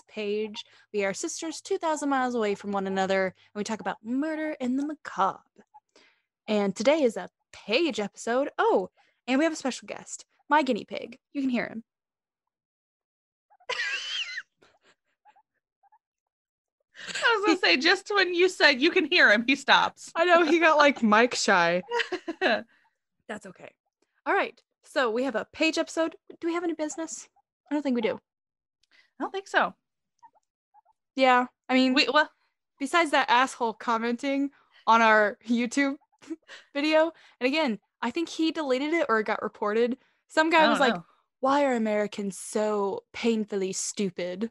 That's Paige. We are sisters 2,000 miles away from one another, and we talk about murder and the macabre. And today is a Paige episode. Oh, and we have a special guest, my guinea pig. You can hear him. I was going to say, just when you said you can hear him, he stops. I know, he got like mic shy. That's okay. All right, so we have a Paige episode. Do we have any business? I don't think we do. I don't think so. Yeah, I mean, well, besides that asshole commenting on our YouTube video, and again, I think he deleted it or it got reported. Some guy was like, why are Americans so painfully stupid?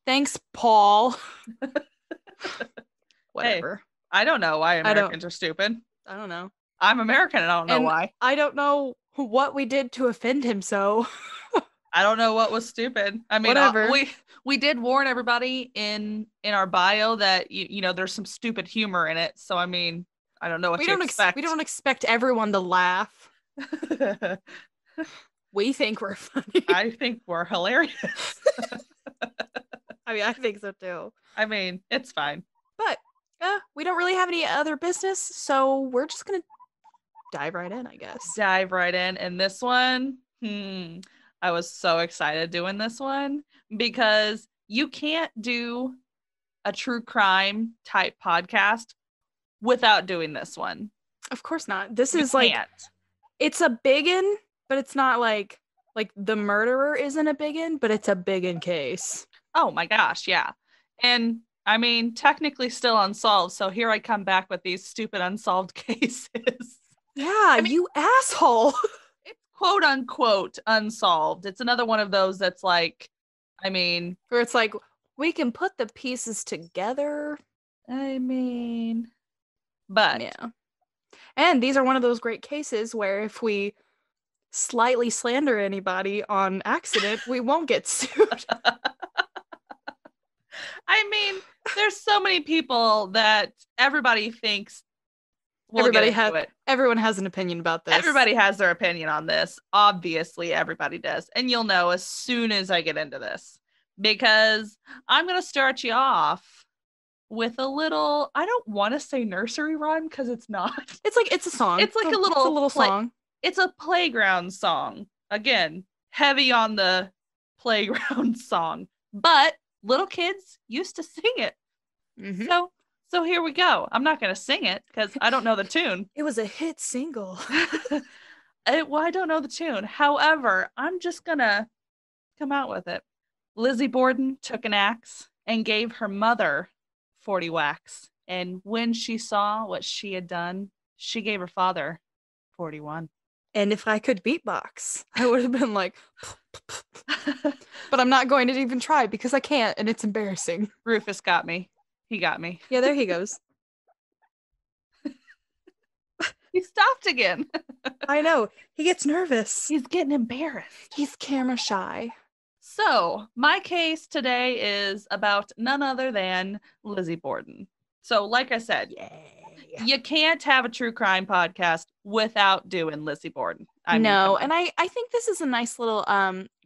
Thanks, Paul. Whatever. Hey, I don't know why Americans are stupid. I don't know. I'm American and I don't know why. I don't know what we did to offend him, so I don't know what was stupid. I mean, whatever. We did warn everybody in our bio that you know there's some stupid humor in it. So I mean, I don't know what you expect. We don't expect everyone to laugh. We think we're funny. I think we're hilarious. I mean, I think so too. I mean, it's fine. But we don't really have any other business, so we're just gonna dive right in, I guess. Dive right in. And this one, I was so excited doing this one because you can't do a true crime type podcast without doing this one. Of course not. This is like, it's a biggin, but it's not like the murderer isn't a biggin, but it's a biggin case. Oh my gosh, yeah. And I mean, technically still unsolved. So here I come back with these stupid unsolved cases. Yeah, I mean, you asshole. It's quote unquote unsolved. It's another one of those that's like, I mean, where it's like, we can put the pieces together. I mean, but yeah. And these are one of those great cases where if we slightly slander anybody on accident, we won't get sued. I mean, there's so many people that everybody thinks everyone has an opinion about this. Everybody has their opinion on this. Obviously, everybody does. And you'll know as soon as I get into this. Because I'm going to start you off with a little, I don't want to say nursery rhyme because it's not. It's a song. It's like a little song. It's a playground song. Again, heavy on the playground song. But little kids used to sing it. Mm-hmm. So here we go. I'm not going to sing it because I don't know the tune. It was a hit single. I don't know the tune. However, I'm just going to come out with it. Lizzie Borden took an axe and gave her mother 40 whacks. And when she saw what she had done, she gave her father 41. And if I could beatbox, I would have been like, but I'm not going to even try because I can't and it's embarrassing. Rufus got me. He got me. Yeah, there he goes. He stopped again. I know. He gets nervous. He's getting embarrassed. He's camera shy. So my case today is about none other than Lizzie Borden. So like I said, you can't have a true crime podcast without doing Lizzie Borden. And I think this is a nice little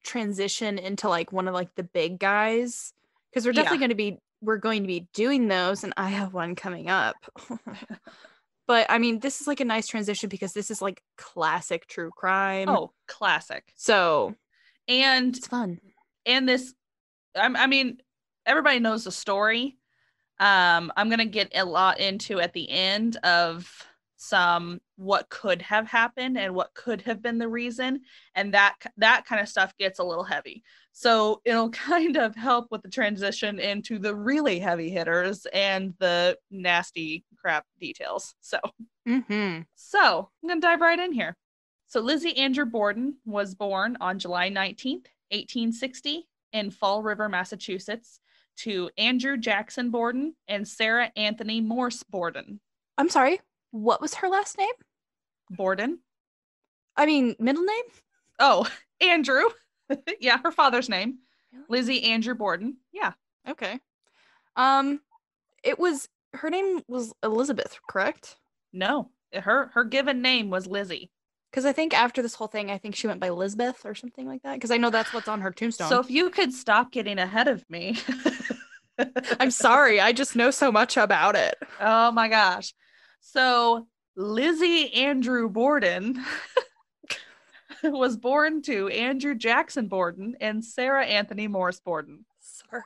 transition into like one of like the big guys because we're definitely going to be doing those, and I have one coming up. But I mean, this is like a nice transition because this is like classic true crime. Oh, classic. So, and it's fun. And this, I mean, everybody knows the story. I'm going to get a lot into at the end of some what could have happened and what could have been the reason. And that kind of stuff gets a little heavy. So it'll kind of help with the transition into the really heavy hitters and the nasty crap details. So, So I'm going to dive right in here. So Lizzie Andrew Borden was born on July 19th, 1860 in Fall River, Massachusetts, to Andrew Jackson Borden and Sarah Anthony Morse Borden. I'm sorry, what was her last name? Borden. I mean, middle name? Oh, Andrew. Yeah, her father's name. Lizzie Andrew Borden. Yeah. Okay. Her name was Elizabeth, correct? No, her given name was Lizzie. Because I think after this whole thing, I think she went by Lizbeth or something like that. Because I know that's what's on her tombstone. So if you could stop getting ahead of me. I'm sorry. I just know so much about it. Oh my gosh. So Lizzie Andrew Borden was born to Andrew Jackson Borden and Sarah Anthony Morris Borden. Sorry.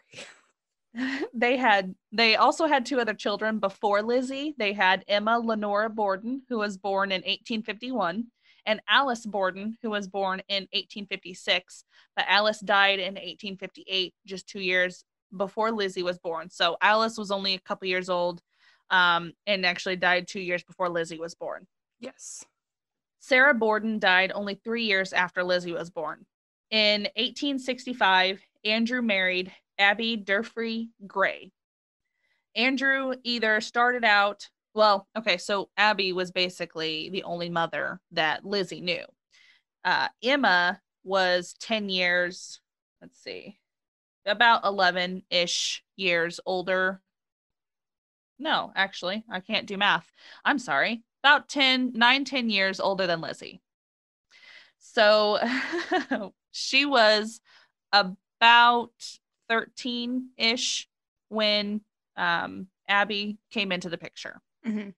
They also had two other children before Lizzie. They had Emma Lenora Borden, who was born in 1851, and Alice Borden, who was born in 1856. But Alice died in 1858, just 2 years before Lizzie was born. So Alice was only a couple years old, and actually died 2 years before Lizzie was born. Yes. Sarah Borden died only 3 years after Lizzie was born. In 1865, Andrew married Abbie Durfee Gray. Andrew either started out, so Abbie was basically the only mother that Lizzie knew. Emma was 10 years, about 11-ish years older. No, actually, I can't do math. I'm sorry. About 10 years older than Lizzie. So she was about 13-ish when Abbie came into the picture. Mm-hmm.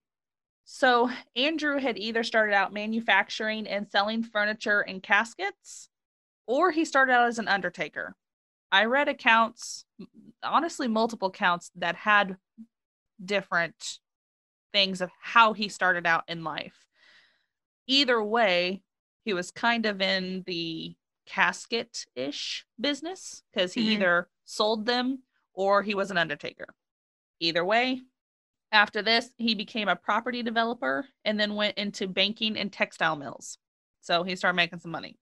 So Andrew had either started out manufacturing and selling furniture and caskets, or he started out as an undertaker. I read accounts, honestly, multiple accounts that had different things of how he started out in life. Either way, he was kind of in the casket-ish business because he either sold them or he was an undertaker. Either way, after this, he became a property developer and then went into banking and textile mills. So he started making some money.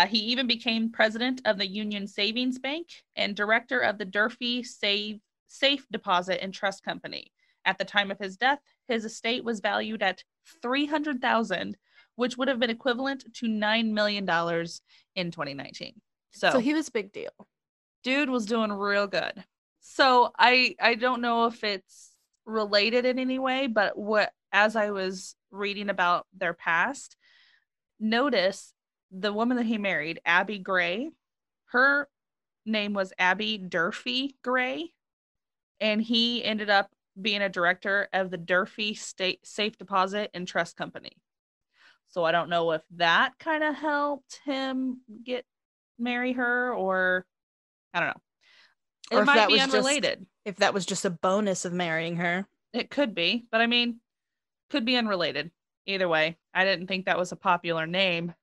He even became president of the Union Savings Bank and director of the Durfee Safe Deposit and Trust Company. At the time of his death, his estate was valued at $300,000, which would have been equivalent to $9 million in 2019. So he was a big deal. Dude was doing real good. So I don't know if it's related in any way, but as I was reading about their past, notice the woman that he married, Abbie Gray, her name was Abbie Durfee Gray, and he ended up being a director of the Durfee Safe Deposit and Trust Company. So I don't know if that kind of helped him marry her, or I don't know. It might be unrelated. If that was just a bonus of marrying her. It could be, but I mean, could be unrelated. Either way, I didn't think that was a popular name.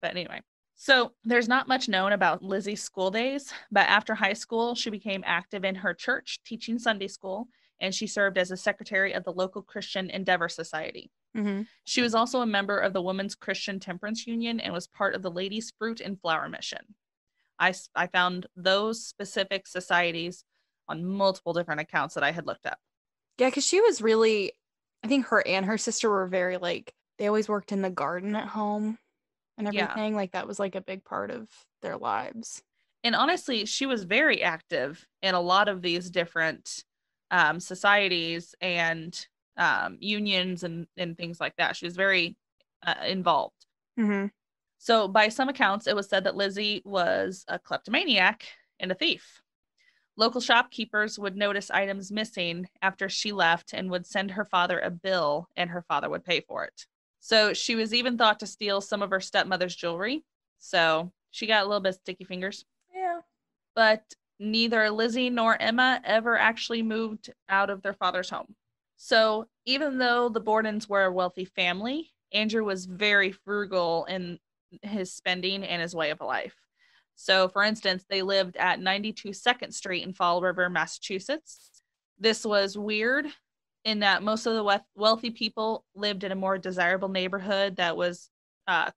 But anyway, so there's not much known about Lizzie's school days, but after high school, she became active in her church, teaching Sunday school, and she served as a secretary of the local Christian Endeavor Society. Mm-hmm. She was also a member of the Women's Christian Temperance Union and was part of the Ladies' Fruit and Flower Mission. I found those specific societies on multiple different accounts that I had looked up. Yeah, because she was really, I think her and her sister were very, they always worked in the garden at home and everything. Yeah. That was a big part of their lives. And honestly, she was very active in a lot of these different societies and unions and things like that. She was very involved. Mm-hmm. So by some accounts, it was said that Lizzie was a kleptomaniac and a thief. Local shopkeepers would notice items missing after she left and would send her father a bill, and her father would pay for it. So she was even thought to steal some of her stepmother's jewelry. So she got a little bit sticky fingers. Yeah. But neither Lizzie nor Emma ever actually moved out of their father's home. So even though the Bordens were a wealthy family, Andrew was very frugal in his spending and his way of life. So, for instance, they lived at 92 2nd Street in Fall River, Massachusetts. This was weird in that most of the wealthy people lived in a more desirable neighborhood that was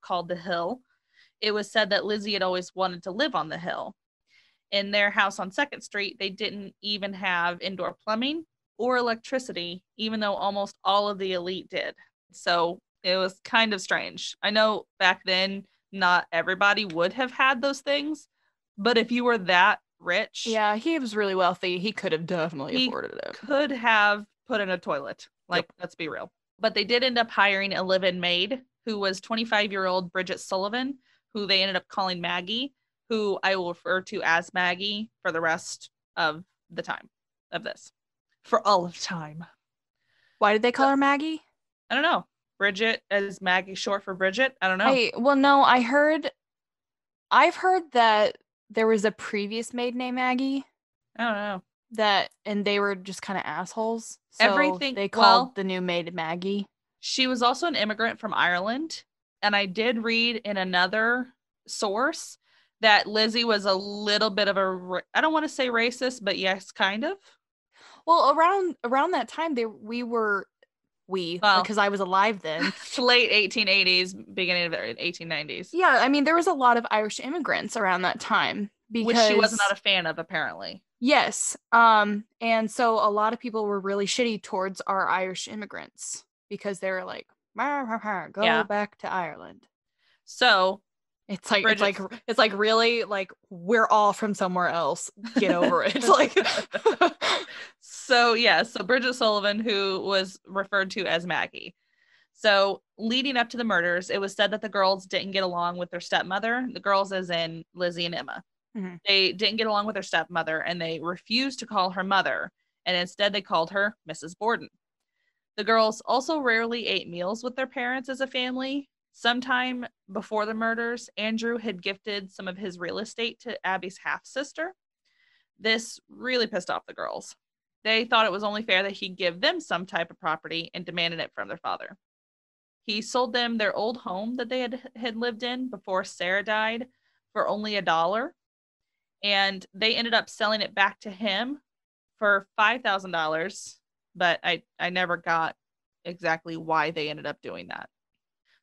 called The Hill. It was said that Lizzie had always wanted to live on The Hill. In their house on 2nd Street, they didn't even have indoor plumbing or electricity, even though almost all of the elite did. So it was kind of strange. I know back then, not everybody would have had those things, but if you were that rich, yeah, he was really wealthy, he could have definitely afforded it. Could have put in a toilet, let's be real. But they did end up hiring a live-in maid who was 25-year-old Bridget Sullivan, who they ended up calling Maggie, who I will refer to as Maggie for the rest of the time of this. For all of time. Why did they call her Maggie? I don't know. Bridget as Maggie, short for Bridget. I don't know. No, I've heard that there was a previous maid named Maggie. I don't know. And they were just kind of assholes. So they called well, the new maid Maggie. She was also an immigrant from Ireland. And I did read in another source that Lizzie was a little bit of I don't want to say racist, but yes, kind of. Well, around that time, because I was alive then. Late 1880s, beginning of the 1890s. Yeah, I mean, there was a lot of Irish immigrants around that time. Which she was not a fan of, apparently. Yes. And so a lot of people were really shitty towards our Irish immigrants because they were like, go back to Ireland. So it's like really like we're all from somewhere else. Get over it. Like So Bridget Sullivan, who was referred to as Maggie. So leading up to the murders, it was said that the girls didn't get along with their stepmother. The girls as in Lizzie and Emma. Mm-hmm. They didn't get along with their stepmother and they refused to call her mother. And instead they called her Mrs. Borden. The girls also rarely ate meals with their parents as a family. Sometime before the murders, Andrew had gifted some of his real estate to Abby's half-sister. This really pissed off the girls. They thought it was only fair that he give them some type of property and demanded it from their father. He sold them their old home that they had lived in before Sarah died for only $1. And they ended up selling it back to him for $5,000. But I never got exactly why they ended up doing that.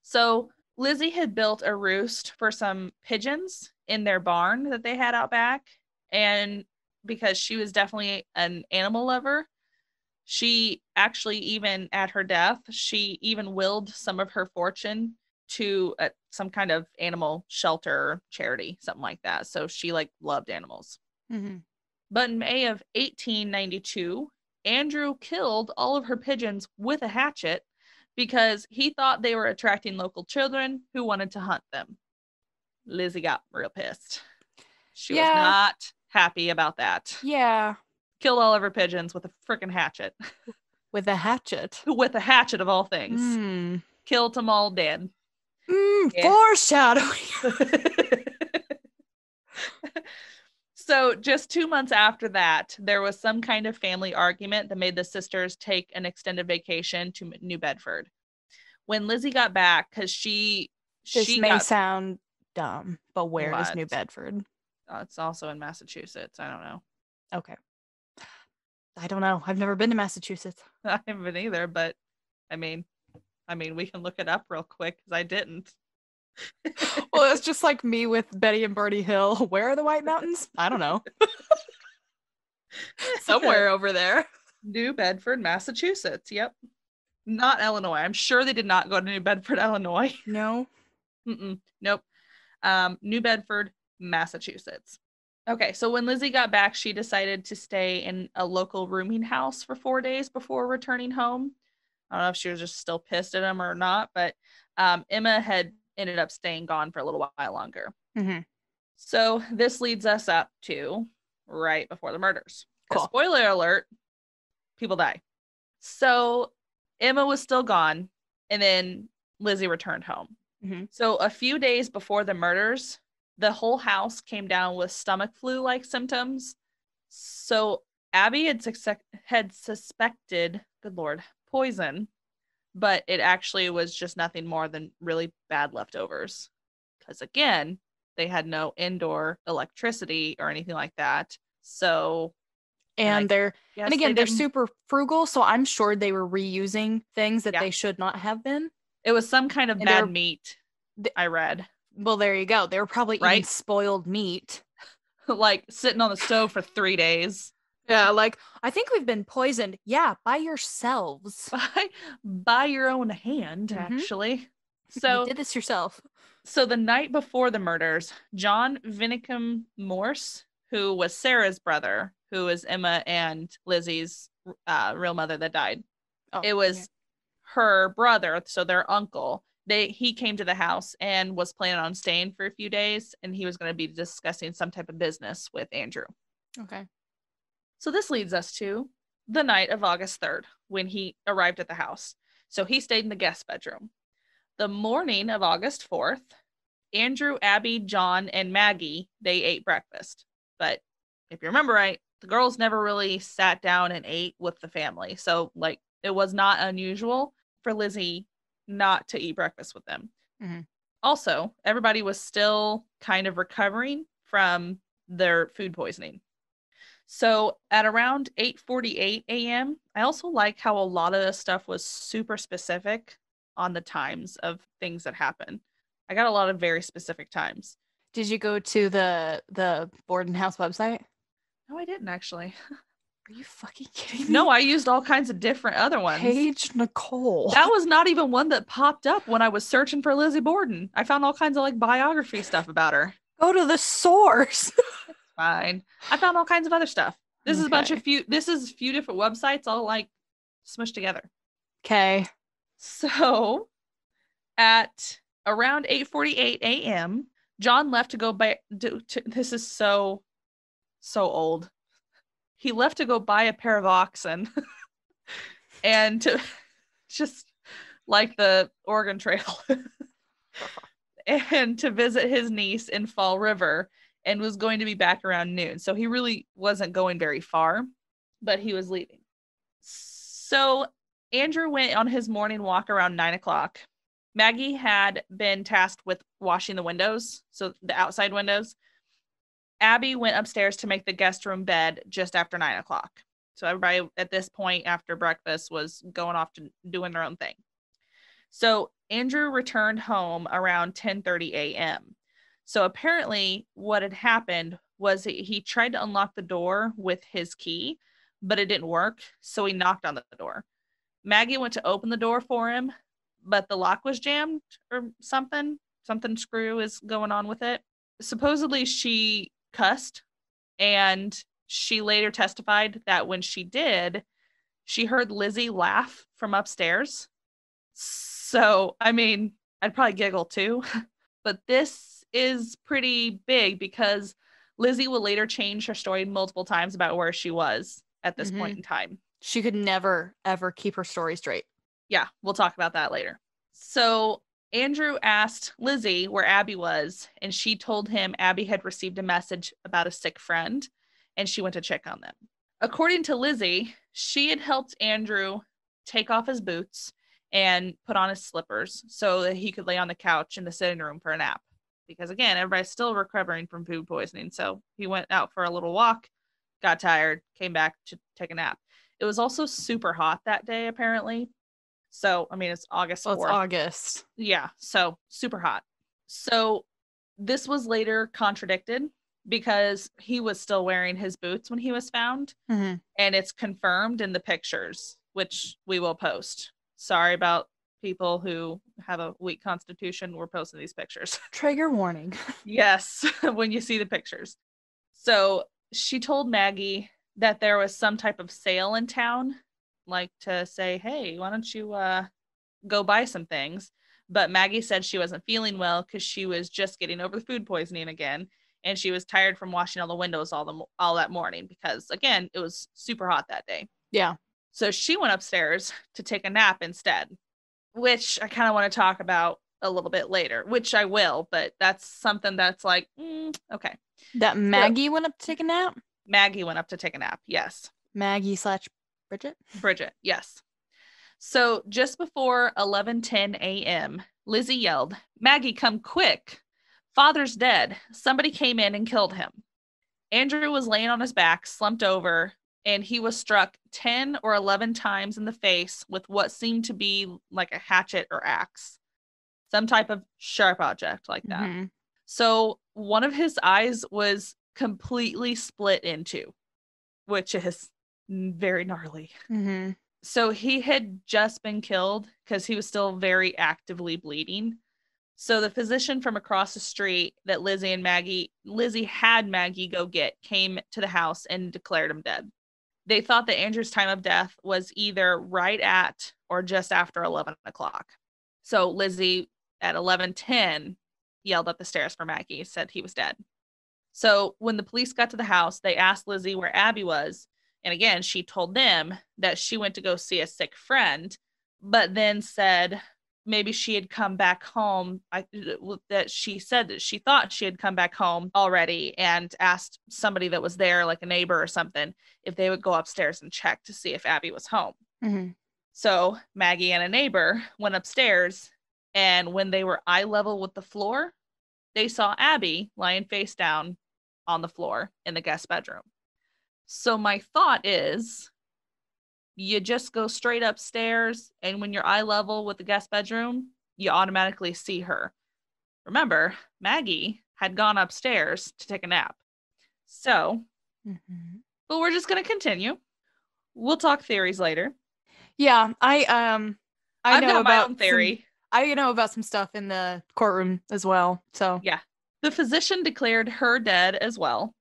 So Lizzie had built a roost for some pigeons in their barn that they had out back. And because she was definitely an animal lover, she actually, even at her death, she even willed some of her fortune to some kind of animal shelter charity, something like that. So she loved animals. Mm-hmm. But in May of 1892, Andrew killed all of her pigeons with a hatchet because he thought they were attracting local children who wanted to hunt them. Lizzie got real pissed. She was not happy about that. Yeah. Killed all of her pigeons with a freaking hatchet. With a hatchet? With a hatchet of all things. Killed them all dead. Foreshadowing. So just 2 months after that, there was some kind of family argument that made the sisters take an extended vacation to New Bedford. When Lizzie got back, because This may sound dumb, but where is New Bedford? It's also in Massachusetts. I don't know. Okay. I don't know. I've never been to Massachusetts. I haven't been either, but I mean, we can look it up real quick because I didn't. Well, it's just like me with Betty and Barney Hill. Where are the White Mountains? I don't know. Somewhere over there. New Bedford, Massachusetts. Yep. Not Illinois. I'm sure they did not go to New Bedford, Illinois. No. Nope. New Bedford, Massachusetts. Okay, so when Lizzie got back, she decided to stay in a local rooming house for 4 days before returning home. I don't know if she was just still pissed at him or not, but Emma had ended up staying gone for a little while longer. Mm-hmm. So this leads us up to right before the murders. Cool. Spoiler alert, people die. So Emma was still gone, and then Lizzie returned home. Mm-hmm. So a few days before the murders, the whole house came down with stomach flu-like symptoms. So Abby had suspected, good Lord, poison, but it actually was just nothing more than really bad leftovers. Because again, they had no indoor electricity or anything like that. So, they're super frugal. So I'm sure they were reusing things that they should not have been. It was some kind of bad meat, I read. Well, there you go. They were probably eating spoiled meat. Like sitting on the stove for 3 days. Yeah, like, I think we've been poisoned. Yeah, by yourselves. By your own hand, actually. So you did this yourself. So the night before the murders, John Vinicum Morse, who was Sarah's brother, who was Emma and Lizzie's real mother that died. It was her brother, so their uncle, he came to the house and was planning on staying for a few days, and he was going to be discussing some type of business with Andrew. Okay. So this leads us to the night of August 3rd when he arrived at the house. So he stayed in the guest bedroom. The morning of August 4th, Andrew, Abbie, John, and Maggie, they ate breakfast. But if you remember right, the girls never really sat down and ate with the family. So, like, it was not unusual for Lizzie not to eat breakfast with them. Mm-hmm. Also, everybody was still kind of recovering from their food poisoning. So at around 8:48 a.m., I also like how a lot of this stuff was super specific on the times of things that happen. I got a lot of very specific times. Did you go to the Borden House website? No, I didn't actually. Are you fucking kidding me? No, I used all kinds of different other ones. Paige Nicole. That was not even one that popped up when I was searching for Lizzie Borden. I found all kinds of like biography stuff about her. Go to the source. It's fine. I found all kinds of other stuff. This is a few different websites all like smushed together. Okay. So at around 8:48 a.m., John left to go buy this is so old. He left to go buy a pair of oxen and to just like the Oregon Trail and to visit his niece in Fall River, and was going to be back around noon. So he really wasn't going very far, but he was leaving. So Andrew went on his morning walk around 9:00. Maggie had been tasked with washing the windows, so the outside windows. Abbie went upstairs to make the guest room bed just after 9:00. So everybody at this point after breakfast was going off to doing their own thing. So Andrew returned home around 10:30 a.m. So apparently what had happened was he tried to unlock the door with his key, but it didn't work. So he knocked on the door. Maggie went to open the door for him, but the lock was jammed or something. Something screw is going on with it. Supposedly she cussed, and she later testified that when she did, she heard Lizzie laugh from upstairs. So, I mean, I'd probably giggle too, but this is pretty big because Lizzie will later change her story multiple times about where she was at this point in time. She could never, ever keep her story straight. Yeah, we'll talk about that later. So Andrew asked Lizzie where Abbie was, and she told him Abbie had received a message about a sick friend, and she went to check on them. According to Lizzie, she had helped Andrew take off his boots and put on his slippers so that he could lay on the couch in the sitting room for a nap. Because again, everybody's still recovering from food poisoning. So he went out for a little walk, got tired, came back to take a nap. It was also super hot that day, apparently. So, I mean, it's August 4th. Well, it's August. Yeah, so super hot. So this was later contradicted because he was still wearing his boots when he was found. Mm-hmm. And it's confirmed in the pictures, which we will post. Sorry about people who have a weak constitution. We're posting these pictures. Trigger warning. Yes, when you see the pictures. So she told Maggie that there was some type of sale in town, like to say, hey, why don't you go buy some things? But Maggie said she wasn't feeling well because she was just getting over the food poisoning again, and she was tired from washing all the windows all that morning because, again, it was super hot that day. Yeah. So she went upstairs to take a nap instead, which I kind of want to talk about a little bit later, which I will, but that's something that's like, okay. That Maggie went up to take a nap? Maggie went up to take a nap, yes. Maggie / Bridget? Bridget, yes. So just before 11:10 a.m., Lizzie yelled, Maggie, come quick. Father's dead. Somebody came in and killed him. Andrew was laying on his back, slumped over, and he was struck 10 or 11 times in the face with what seemed to be like a hatchet or axe. Some type of sharp object like that. Mm-hmm. So one of his eyes was completely split into, which is very gnarly. Mm-hmm. So he had just been killed because he was still very actively bleeding. So the physician from across the street that Lizzie had Maggie go get, came to the house and declared him dead. They thought that Andrew's time of death was either right at or just after 11 o'clock. So Lizzie at 11:10 yelled up the stairs for Maggie, said he was dead. So when the police got to the house, they asked Lizzie where Abbie was. And again, she told them that she went to go see a sick friend, but then said maybe she had come back home. That she said that she thought she had come back home already, and asked somebody that was there, like a neighbor or something, if they would go upstairs and check to see if Abbie was home. Mm-hmm. So Maggie and a neighbor went upstairs, and when they were eye level with the floor, they saw Abbie lying face down on the floor in the guest bedroom. So my thought is, you just go straight upstairs, and when you're eye level with the guest bedroom, you automatically see her. Remember, Maggie had gone upstairs to take a nap. So, but we're just going to continue. We'll talk theories later. Yeah, I've got my own theory. I know about some stuff in the courtroom as well. So yeah, the physician declared her dead as well.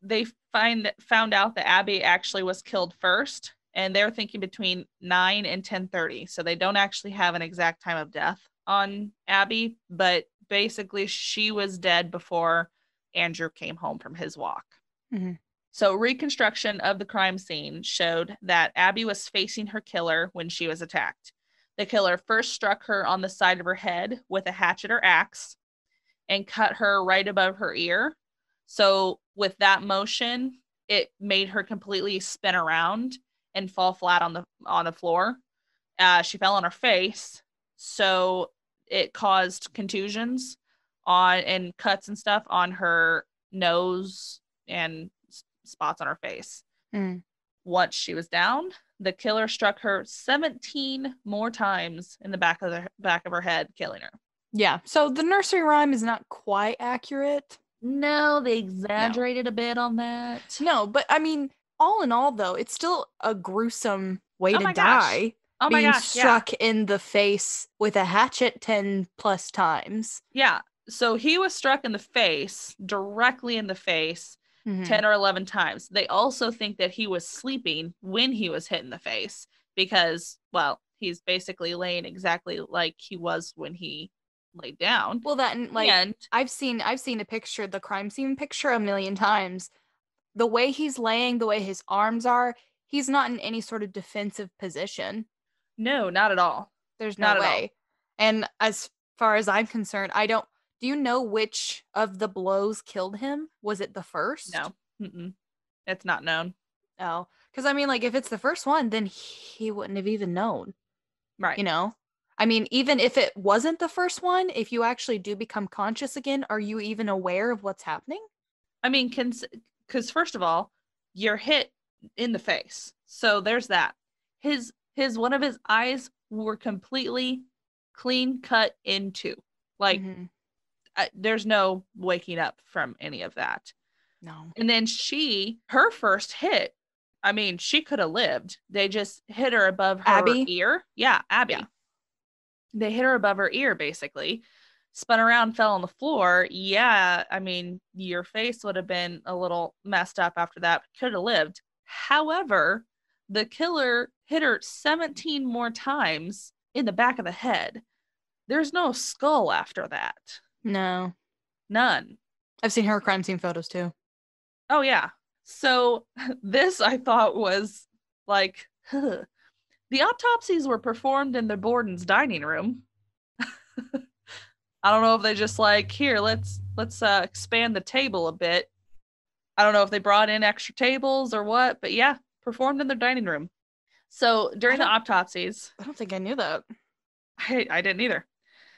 They found out that Abbie actually was killed first, and they're thinking between 9 and 10:30. So they don't actually have an exact time of death on Abbie, but basically she was dead before Andrew came home from his walk. Mm-hmm. So reconstruction of the crime scene showed that Abbie was facing her killer when she was attacked. The killer first struck her on the side of her head with a hatchet or axe and cut her right above her ear. So with that motion, it made her completely spin around and fall flat on the floor. She fell on her face, so it caused contusions and cuts and stuff on her nose and spots on her face. Once she was down, the killer struck her 17 more times in the back of her head, killing her. Yeah, so the nursery rhyme is not quite accurate. No, they exaggerated a bit on that. No, but I mean, all in all, though, it's still a gruesome way to die. Oh my gosh, struck in the face with a hatchet 10 plus times. Yeah, so he was struck in the face, directly in the face, 10 or 11 times. They also think that he was sleeping when he was hit in the face because, well, he's basically laying exactly like he was when he laid down. Well, I've seen a picture, the crime scene picture, a million times. The way he's laying, the way his arms are, he's not in any sort of defensive position. No, not at all. There's no way. And as far as I'm concerned, do you know which of the blows killed him? Was it the first? No. It's not known. Oh, because I mean, like, if it's the first one, then he wouldn't have even known. Right. You know? I mean, even if it wasn't the first one, if you actually do become conscious again, are you even aware of what's happening? I mean, because first of all, you're hit in the face. So there's that. One of his eyes were completely clean cut into. Like, there's no waking up from any of that. No. And then her first hit, I mean, she could have lived. They just hit her above her ear. Yeah, Abbie. Yeah. They hit her above her ear, basically. Spun around, fell on the floor. Yeah, I mean, your face would have been a little messed up after that. Could have lived. However, the killer hit her 17 more times in the back of the head. There's no skull after that. No. None. I've seen her crime scene photos too. Oh, yeah. So this I thought was like, The autopsies were performed in the Borden's dining room. I don't know if they just like, here, let's expand the table a bit. I don't know if they brought in extra tables or what, but yeah, performed in their dining room. So during the autopsies, I don't think I knew that. I didn't either.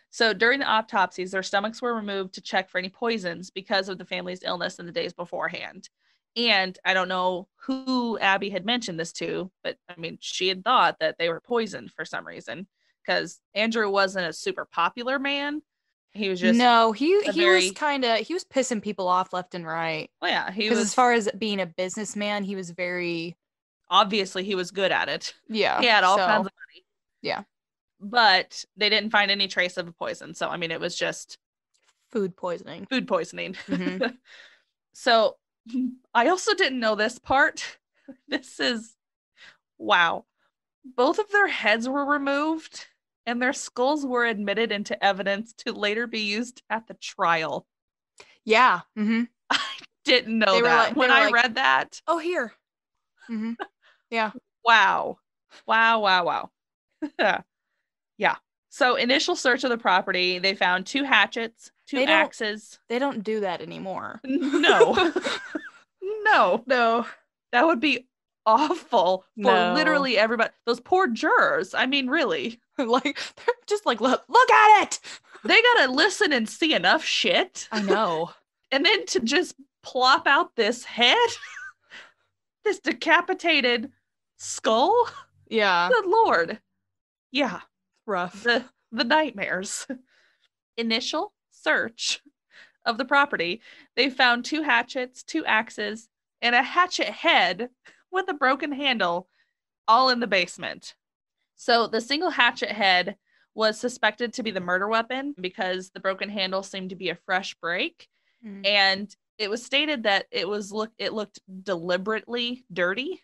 So during the autopsies, their stomachs were removed to check for any poisons because of the family's illness in the days beforehand. And I don't know who Abbie had mentioned this to, but I mean, she had thought that they were poisoned for some reason because Andrew wasn't a super popular man. He was just he was pissing people off left and right. Well, yeah, because as far as being a businessman, he was very obviously he was good at it. Yeah, he had all kinds of money. Yeah, but they didn't find any trace of a poison. So I mean, it was just food poisoning. Mm-hmm. So I also didn't know this part. This is wow. Both of their heads were removed and their skulls were admitted into evidence to later be used at the trial. Yeah. Mm-hmm. I didn't know that. When I read that. Oh, here. Mm-hmm. Yeah. Wow. Wow. Yeah. So initial search of the property, they found 2 hatchets, 2 axes. They don't do that anymore. No. No. That would be awful for No. literally everybody. Those poor jurors. I mean, really. Like, they're just like, look at it. They gotta listen and see enough shit. I know. And then to just plop out this head, this decapitated skull. Yeah. Good Lord. Yeah. Rough. The nightmares. Initial search of the property, they found 2 hatchets, 2 axes, and a hatchet head with a broken handle, all in the basement. So the single hatchet head was suspected to be the murder weapon because the broken handle seemed to be a fresh break. And it was stated that it looked deliberately dirty,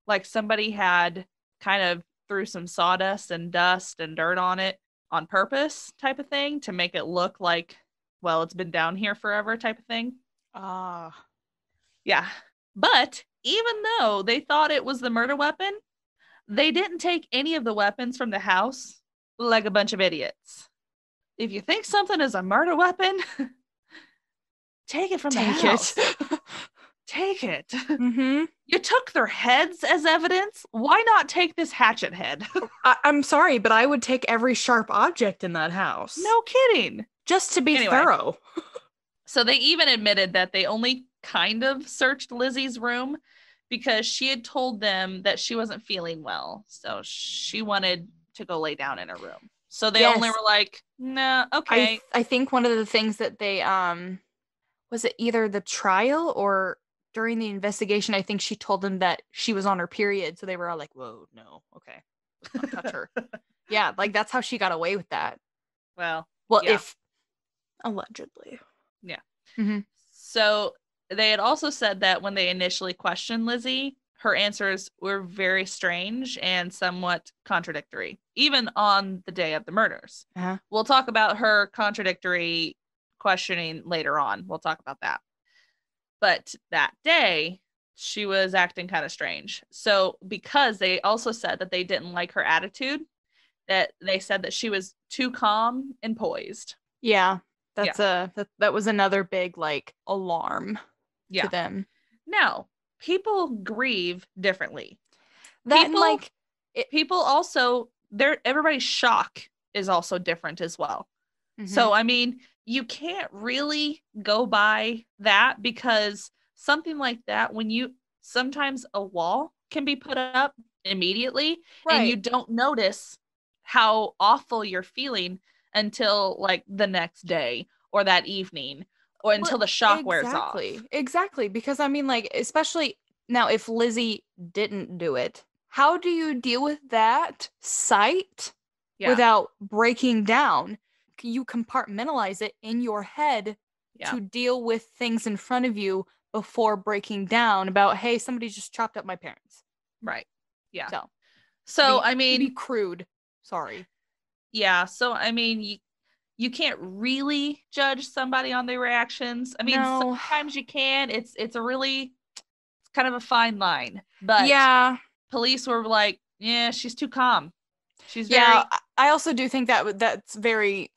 like somebody had kind of threw some sawdust and dust and dirt on it on purpose, type of thing, to make it look like, well, it's been down here forever, type of thing. Yeah. But even though they thought it was the murder weapon, they didn't take any of the weapons from the house like a bunch of idiots. If you think something is a murder weapon, take it from the house. Take it. Mm-hmm. You took their heads as evidence. Why not take this hatchet head? I'm sorry, but I would take every sharp object in that house. No kidding. Just to be thorough. So they even admitted that they only kind of searched Lizzie's room because she had told them that she wasn't feeling well. So she wanted to go lay down in her room. So they only were like, nah, okay. I think one of the things that they, was it either the trial or during the investigation, I think she told them that she was on her period. So they were all like, whoa, no, okay. Let's not touch her. Yeah, like that's how she got away with that. Well, yeah. If allegedly. Yeah. Mm-hmm. So they had also said that when they initially questioned Lizzie, her answers were very strange and somewhat contradictory, even on the day of the murders. Uh-huh. We'll talk about her contradictory questioning later on. We'll talk about that. But that day, she was acting kind of strange. So because they also said that they didn't like her attitude, that they said that she was too calm and poised. Yeah. That was another big like alarm to them. Now, people grieve differently. People also, everybody's shock is also different as well. Mm-hmm. So, I mean, you can't really go by that because something like that, sometimes a wall can be put up immediately and you don't notice how awful you're feeling until like the next day or that evening or until the shock wears off. Exactly. Because I mean, like, especially now, if Lizzie didn't do it, how do you deal with that sight without breaking down? You compartmentalize it in your head to deal with things in front of you before breaking down about, hey, somebody just chopped up my parents. Right. Yeah. So I mean, be crude. Sorry. Yeah. So I mean, you can't really judge somebody on their reactions. I mean, sometimes you can. It's kind of a fine line. But police were like, yeah, she's too calm. She's very. I also do think that's very.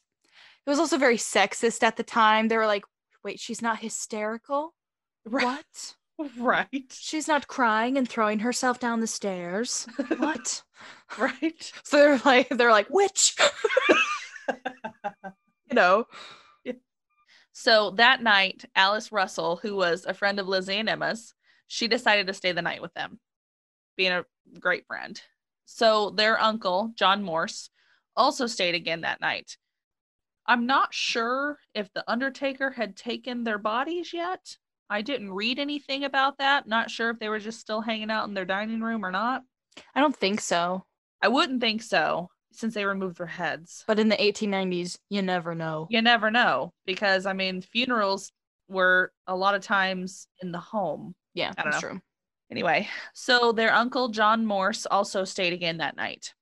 It was also very sexist at the time. They were like, wait, she's not hysterical? Right. What? Right. She's not crying and throwing herself down the stairs. What? Right. So they're like, witch. You know. Yeah. So that night, Alice Russell, who was a friend of Lizzie and Emma's, she decided to stay the night with them, being a great friend. So their uncle, John Morse, also stayed again that night. I'm not sure if the undertaker had taken their bodies yet. I didn't read anything about that. Not sure if they were just still hanging out in their dining room or not. I don't think so. I wouldn't think so, since they removed their heads. But in the 1890s, you never know. You never know. Because, I mean, funerals were a lot of times in the home. Yeah, I don't know. True. Anyway, so their uncle, John Morse, also stayed again that night.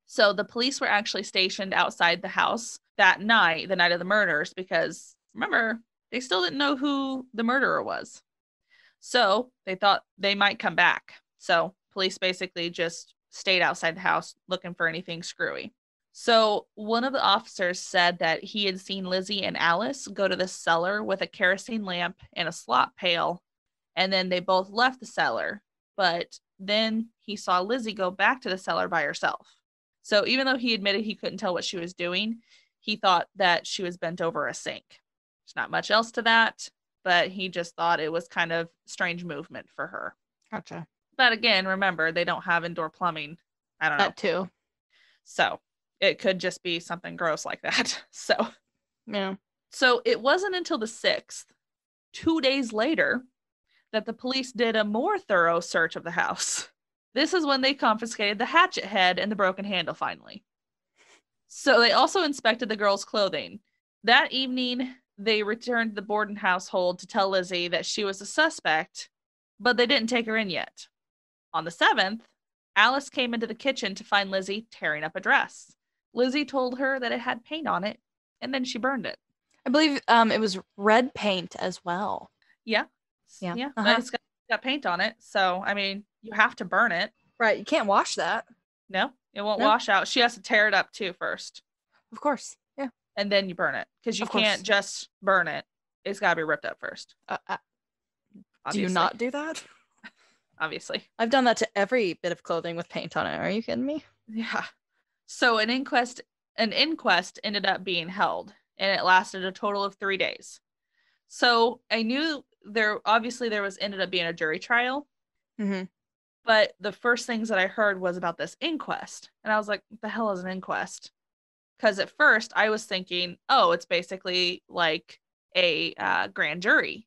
So the police were actually stationed outside the house that night, the night of the murders, because remember, they still didn't know who the murderer was. So they thought they might come back. So police basically just stayed outside the house looking for anything screwy. So one of the officers said that he had seen Lizzie and Alice go to the cellar with a kerosene lamp and a slop pail, and then they both left the cellar. But then he saw Lizzie go back to the cellar by herself. So even though he admitted he couldn't tell what she was doing, he thought that she was bent over a sink. There's not much else to that, but he just thought it was kind of strange movement for her. Gotcha. But again, remember, they don't have indoor plumbing. I don't know. That too. So it could just be something gross like that. So, yeah. So it wasn't until the 6th, 2 days later, that the police did a more thorough search of the house. This is when they confiscated the hatchet head and the broken handle finally. So they also inspected the girl's clothing. That evening, they returned to the Borden household to tell Lizzie that she was a suspect, but they didn't take her in yet. On the 7th, Alice came into the kitchen to find Lizzie tearing up a dress. Lizzie told her that it had paint on it, and then she burned it. I believe it was red paint as well. Yeah. Yeah. It's got paint on it, so, I mean, you have to burn it. Right, you can't wash that. No, it won't wash out. She has to tear it up too first. Of course, yeah. And then you burn it, because you can't just burn it. It's got to be ripped up first. Do you not do that? Obviously. I've done that to every bit of clothing with paint on it. Are you kidding me? Yeah. So an inquest ended up being held, and it lasted a total of 3 days. So I knew there ended up being a jury trial. Mm-hmm. But the first things that I heard was about this inquest. And I was like, what the hell is an inquest? Because at first I was thinking, oh, it's basically like a grand jury.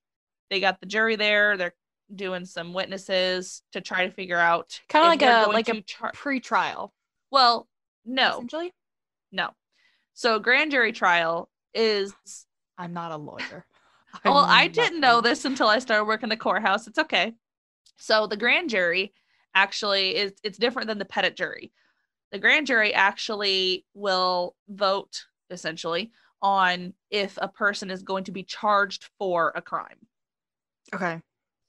They got the jury there. They're doing some witnesses to try to figure out. Kind of like a pre-trial. Well, no. Essentially? No. So grand jury trial is... I'm not a lawyer. Well, I didn't know this until I started working the courthouse. It's okay. So the grand jury actually it's different than the petit jury. The grand jury actually will vote essentially on if a person is going to be charged for a crime. Okay.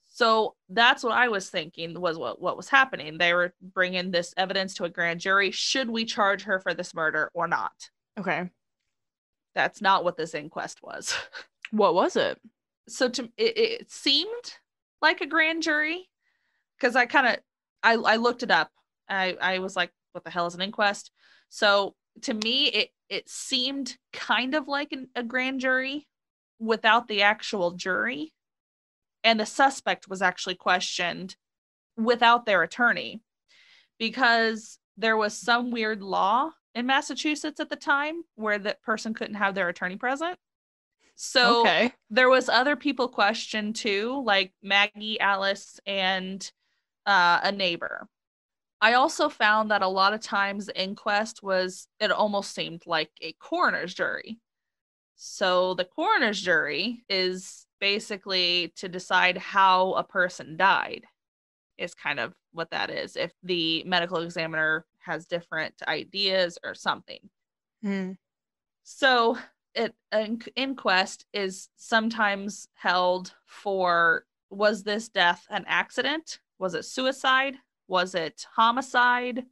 So that's what I was thinking was what was happening. They were bringing this evidence to a grand jury. Should we charge her for this murder or not? Okay. That's not what this inquest was. What was it? So it seemed like a grand jury, because I looked it up. I was like, what the hell is an inquest? So to me, it seemed kind of like a grand jury without the actual jury. And the suspect was actually questioned without their attorney, because there was some weird law in Massachusetts at the time where that person couldn't have their attorney present. So there was other people questioned too, like Maggie, Alice, and a neighbor. I also found that a lot of times the inquest it almost seemed like a coroner's jury. So the coroner's jury is basically to decide how a person died, is kind of what that is. If the medical examiner has different ideas or something. So an inquest is sometimes held for, was this death an accident? Was it suicide? Was it homicide?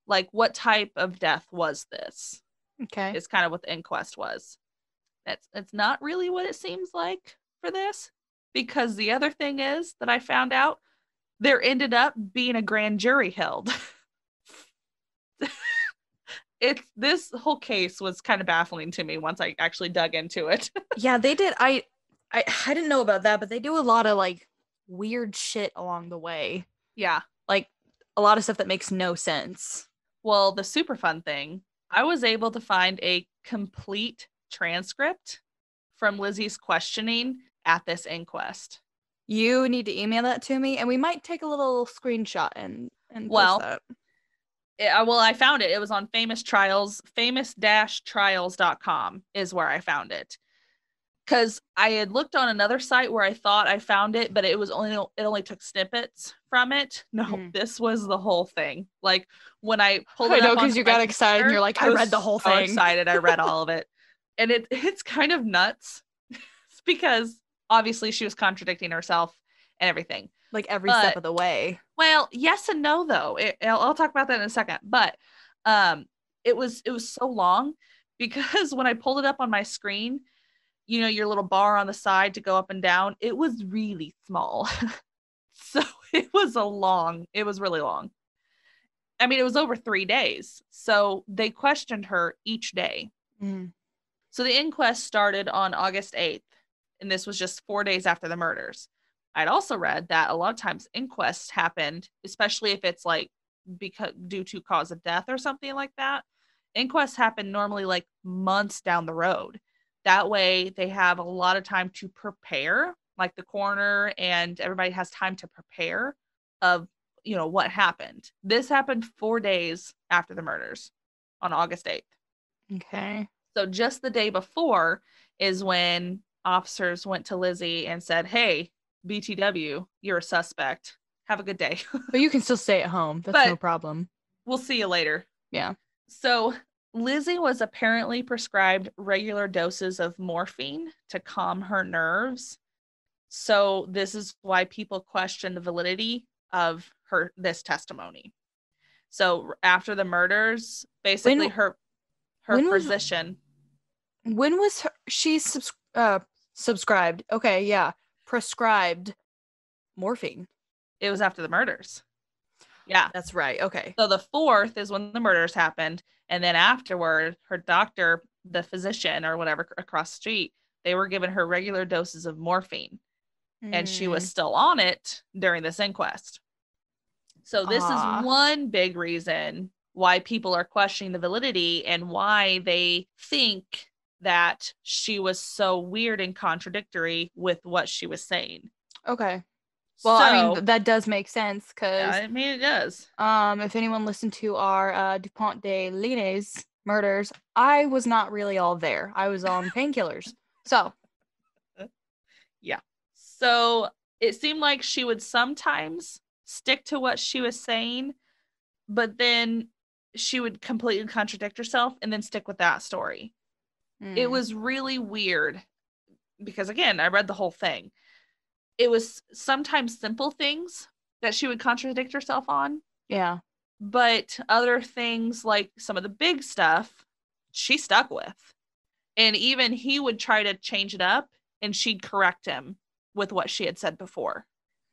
Like, what type of death was this? Okay. It's kind of what the inquest was. It's not really what it seems like for this, because the other thing is that I found out there ended up being a grand jury held. This whole case was kind of baffling to me once I actually dug into it. Yeah, they did. I didn't know about that, but they do a lot of like weird shit along the way. Yeah. Like a lot of stuff that makes no sense. Well, the super fun thing, I was able to find a complete transcript from Lizzie's questioning at this inquest. You need to email that to me, and we might take a little screenshot and post that. I found it. It was on famous-trials.com is where I found it. because I had looked on another site where I thought I found it, but it only took snippets from it. No, this was the whole thing. Like when I pulled it up, because you got excited and you're like, I read the whole thing. So excited, I read all of it, and it's kind of nuts because obviously she was contradicting herself and everything, like every step of the way. Well, yes and no, though. I'll talk about that in a second, but it was so long because when I pulled it up on my screen, you know, your little bar on the side to go up and down, it was really small. So it was really long. I mean, it was over 3 days. So they questioned her each day. So the inquest started on August 8th, and this was just 4 days after the murders. I'd also read that a lot of times inquests happened, especially if it's like due to cause of death or something like that. Inquests happen normally like months down the road. That way they have a lot of time to prepare, like the coroner and everybody has time to prepare of, you know, what happened. This happened 4 days after the murders on August 8th. Okay. So just the day before is when officers went to Lizzie and said, hey, BTW, you're a suspect. Have a good day. But you can still stay at home. That's no problem. We'll see you later. Yeah. So Lizzie was apparently prescribed regular doses of morphine to calm her nerves. So this is why people question the validity of this testimony. So after the murders, basically her physician. When was she subscribed? Okay, yeah. Prescribed morphine. It was after the murders. Yeah. That's right. Okay. So the 4th is when the murders happened. And then afterward, her doctor, the physician or whatever across the street, they were giving her regular doses of morphine. And she was still on it during this inquest. So this is one big reason why people are questioning the validity and why they think that she was so weird and contradictory with what she was saying. Okay. Well, so, I mean, that does make sense because... Yeah, I mean, it does. If anyone listened to our DuPont de Lignes murders, I was not really all there. I was on painkillers. So. Yeah. So it seemed like she would sometimes stick to what she was saying, but then she would completely contradict herself and then stick with that story. It was really weird because, again, I read the whole thing. It was sometimes simple things that she would contradict herself on. Yeah. But other things, like some of the big stuff, she stuck with. And even he would try to change it up and she'd correct him with what she had said before.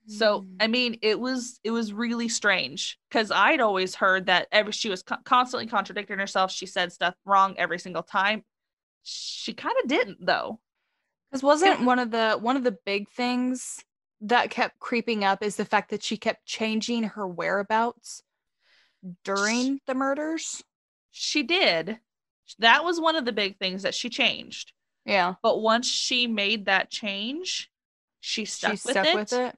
So, I mean, it was really strange because I'd always heard that she was constantly contradicting herself. She said stuff wrong every single time. She kind of didn't, though. Because wasn't one of the big things that kept creeping up is the fact that she kept changing her whereabouts during the murders? She did. That was one of the big things that she changed. Yeah. But once she made that change, she stuck with it.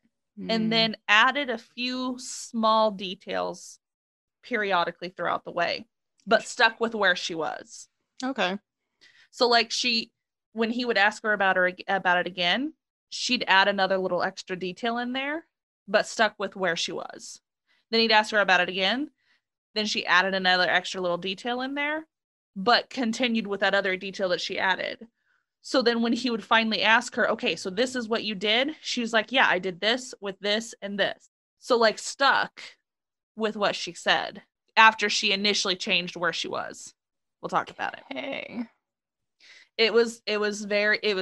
And then added a few small details periodically throughout the way, but stuck with where she was. Okay. So like when he would ask her about it again, she'd add another little extra detail in there, but stuck with where she was. Then he'd ask her about it again. Then she added another extra little detail in there, but continued with that other detail that she added. So then when he would finally ask her, okay, so this is what you did. She was like, yeah, I did this with this and this. So like stuck with what she said after she initially changed where she was. We'll talk about it. Hey. It was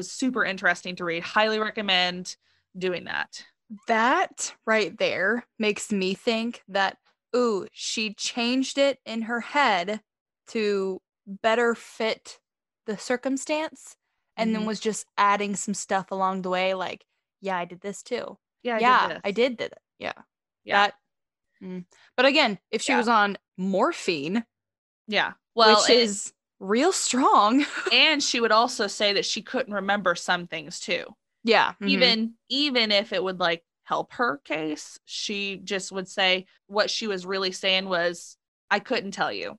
super interesting to read. Highly recommend doing that. That right there makes me think that, she changed it in her head to better fit the circumstance and then was just adding some stuff along the way. Like, yeah, I did this too. Yeah, I did it. Yeah. Yeah. But again, if she was on morphine. Yeah. Well, which is real strong. And she would also say that she couldn't remember some things too. Yeah. Even if it would like help her case, she just would say what she was really saying was, I couldn't tell you.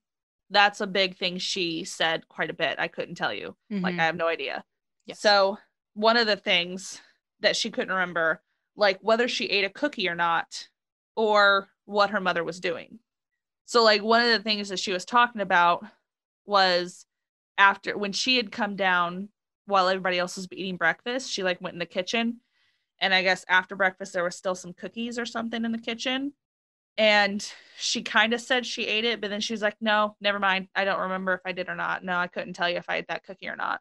That's a big thing she said quite a bit. I couldn't tell you. Like, I have no idea. Yes. So one of the things that she couldn't remember, like whether she ate a cookie or not, or what her mother was doing. So like one of the things that she was talking about was after when she had come down while everybody else was eating breakfast, she like went in the kitchen, and I guess after breakfast there was still some cookies or something in the kitchen, and she kind of said she ate it, but then she's like, no, never mind, I don't remember if I did or not. No, I couldn't tell you if I ate that cookie or not.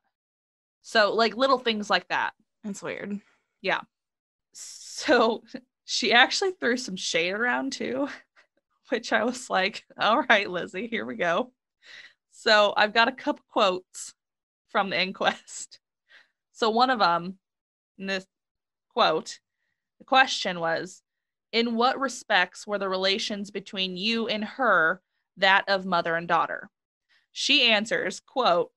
So like little things like that. That's weird. Yeah. So she actually threw some shade around too, which I was like, all right, Lizzie, here we go. So I've got a couple quotes from the inquest. So one of them, in this quote, the question was, in what respects were the relations between you and her that of mother and daughter? She answers, quote,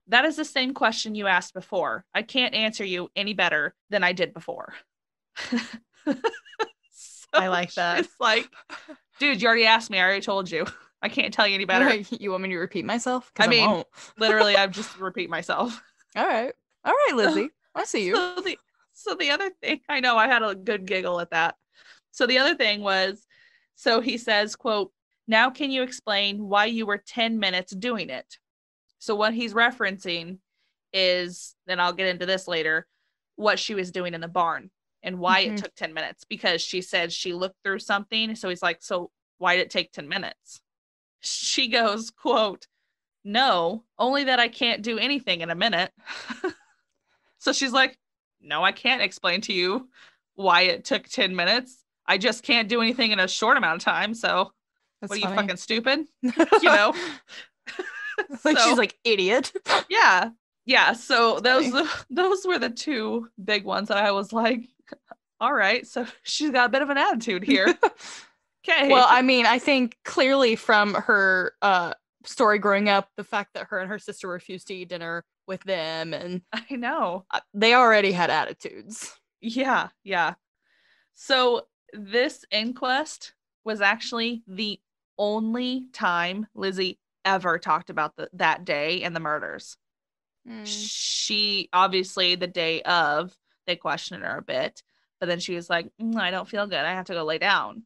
that is the same question you asked before. I can't answer you any better than I did before. So I like that. It's like, dude, you already asked me. I already told you. I can't tell you any better. You want me to repeat myself? I mean, won't. Literally, I've just repeat myself. All right, Lizzie. I see you. So the other thing, I know I had a good giggle at that. So the other thing was, so he says, quote, now can you explain why you were 10 minutes doing it? So what he's referencing is, and I'll get into this later, what she was doing in the barn and why it took 10 minutes, because she said she looked through something. So he's like, so why did it take 10 minutes? She goes, quote, no, only that I can't do anything in a minute. So she's like, no, I can't explain to you why it took 10 minutes. I just can't do anything in a short amount of time. So That's what are funny. you, fucking stupid? You know? Like, so, she's like, idiot. Yeah. Yeah. So those were the two big ones that I was like, all right. So she's got a bit of an attitude here. Okay. Well, I mean, I think clearly from her story growing up, the fact that her and her sister refused to eat dinner with them, and I know they already had attitudes. Yeah. Yeah. So this inquest was actually the only time Lizzie ever talked about that day and the murders. She obviously, the day of, they questioned her a bit, but then she was like, I don't feel good, I have to go lay down.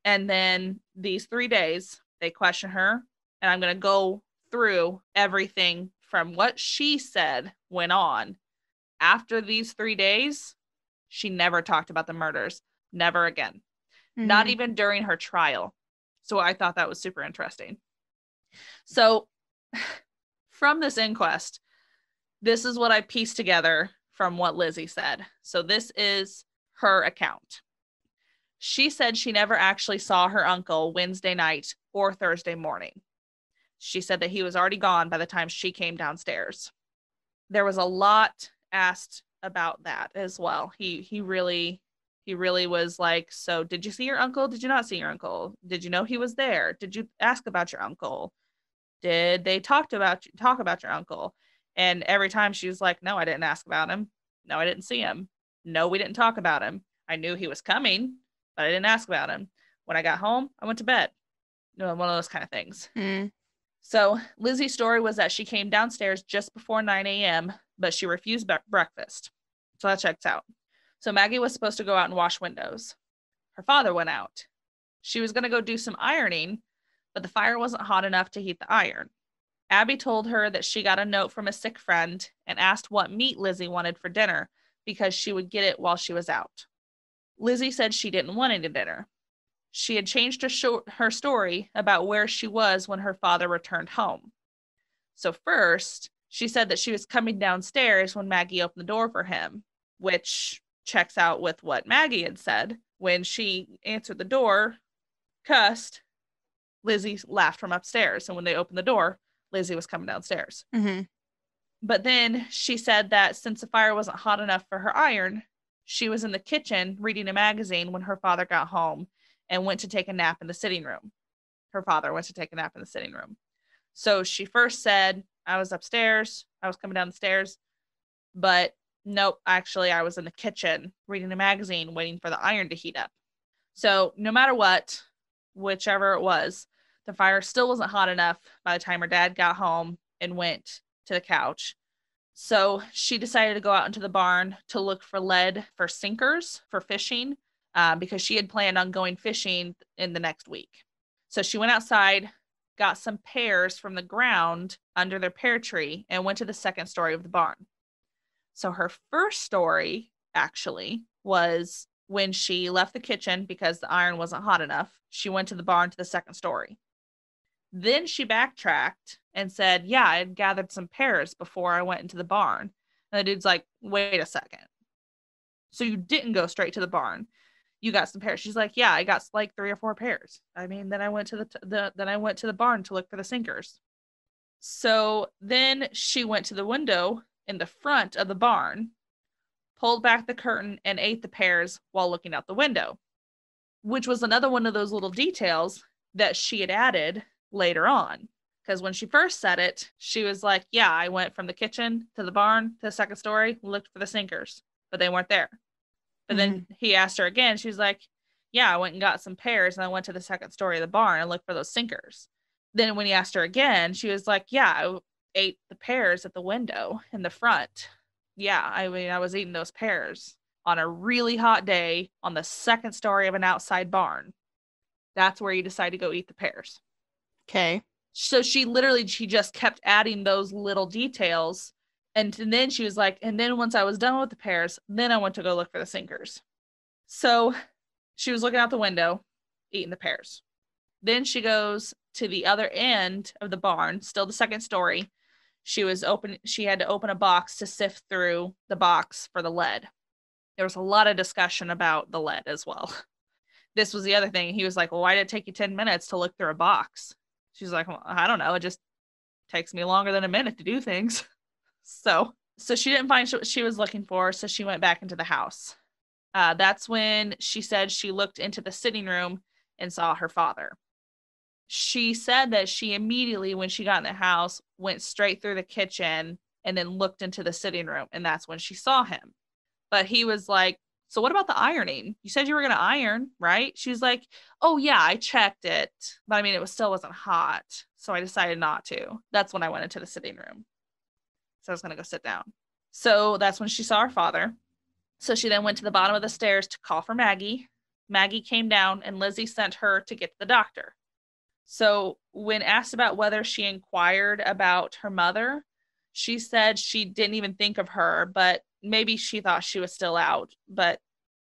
And then these 3 days they question her, and I'm going to go through everything from what she said went on. After these 3 days, she never talked about the murders, never again. Not even during her trial. So I thought that was super interesting. So from this inquest, this is what I pieced together from what Lizzie said. So this is her account. She said she never actually saw her uncle Wednesday night or Thursday morning. She said that he was already gone by the time she came downstairs. There was a lot asked about that as well. He really was like, so did you see your uncle? Did you not see your uncle? Did you know he was there? Did you ask about your uncle? Did they talk about your uncle? And every time she was like, no, I didn't ask about him. No, I didn't see him. No, we didn't talk about him. I knew he was coming, but I didn't ask about him. When I got home, I went to bed. You know, one of those kind of things. So Lizzie's story was that she came downstairs just before 9 a.m., but she refused breakfast. So that checks out. So Maggie was supposed to go out and wash windows. Her father went out. She was going to go do some ironing, but the fire wasn't hot enough to heat the iron. Abby told her that she got a note from a sick friend and asked what meat Lizzie wanted for dinner because she would get it while she was out. Lizzie said she didn't want any dinner. She had changed her story about where she was when her father returned home. So first, she said that she was coming downstairs when Maggie opened the door for him, which checks out with what Maggie had said. When she answered the door, cussed, Lizzie laughed from upstairs. And when they opened the door, Lizzie was coming downstairs. But then she said that since the fire wasn't hot enough for her iron, she was in the kitchen reading a magazine when her father got home and went to take a nap in the sitting room. Her father went to take a nap in the sitting room. So she first said, I was upstairs. I was coming down the stairs. But nope, actually, I was in the kitchen reading a magazine waiting for the iron to heat up. So no matter what, whichever it was, the fire still wasn't hot enough by the time her dad got home and went to the couch. So she decided to go out into the barn to look for lead for sinkers for fishing because she had planned on going fishing in the next week. So she went outside, got some pears from the ground under their pear tree, and went to the second story of the barn. So her first story actually was when she left the kitchen because the iron wasn't hot enough. She went to the barn to the second story. Then she backtracked and said, yeah, I had gathered some pears before I went into the barn. And the dude's like, wait a second. So you didn't go straight to the barn. You got some pears. She's like, yeah, I got like 3 or 4 pears. I mean, then I went to the barn to look for the sinkers. So then she went to the window in the front of the barn, pulled back the curtain, and ate the pears while looking out the window, which was another one of those little details that she had added later on. Because when she first said it, she was like, yeah, I went from the kitchen to the barn to the second story, looked for the sinkers, but they weren't there. But then he asked her again. She was like, yeah, I went and got some pears and I went to the second story of the barn and looked for those sinkers. Then when he asked her again, she was like, yeah, I ate the pears at the window in the front. Yeah, I mean, I was eating those pears on a really hot day on the second story of an outside barn. That's where you decide to go eat the pears. Okay. So she just kept adding those little details. And then she was like, and then once I was done with the pears, then I went to go look for the sinkers. So she was looking out the window, eating the pears. Then she goes to the other end of the barn, still the second story. She had to open a box to sift through the box for the lead. There was a lot of discussion about the lead as well. This was the other thing. He was like, well, why did it take you 10 minutes to look through a box? She's like, well, I don't know. It just takes me longer than a minute to do things. So she didn't find what she was looking for. So she went back into the house. That's when she said she looked into the sitting room and saw her father. She said that she immediately, when she got in the house, went straight through the kitchen and then looked into the sitting room. And that's when she saw him. But he was like, so what about the ironing? You said you were going to iron, right? She's like, oh yeah, I checked it. But I mean, it still wasn't hot. So I decided not to. That's when I went into the sitting room. So I was going to go sit down. So that's when she saw her father. So she then went to the bottom of the stairs to call for Maggie. Maggie came down and Lizzie sent her to get to the doctor. So when asked about whether she inquired about her mother, she said she didn't even think of her, but maybe she thought she was still out, but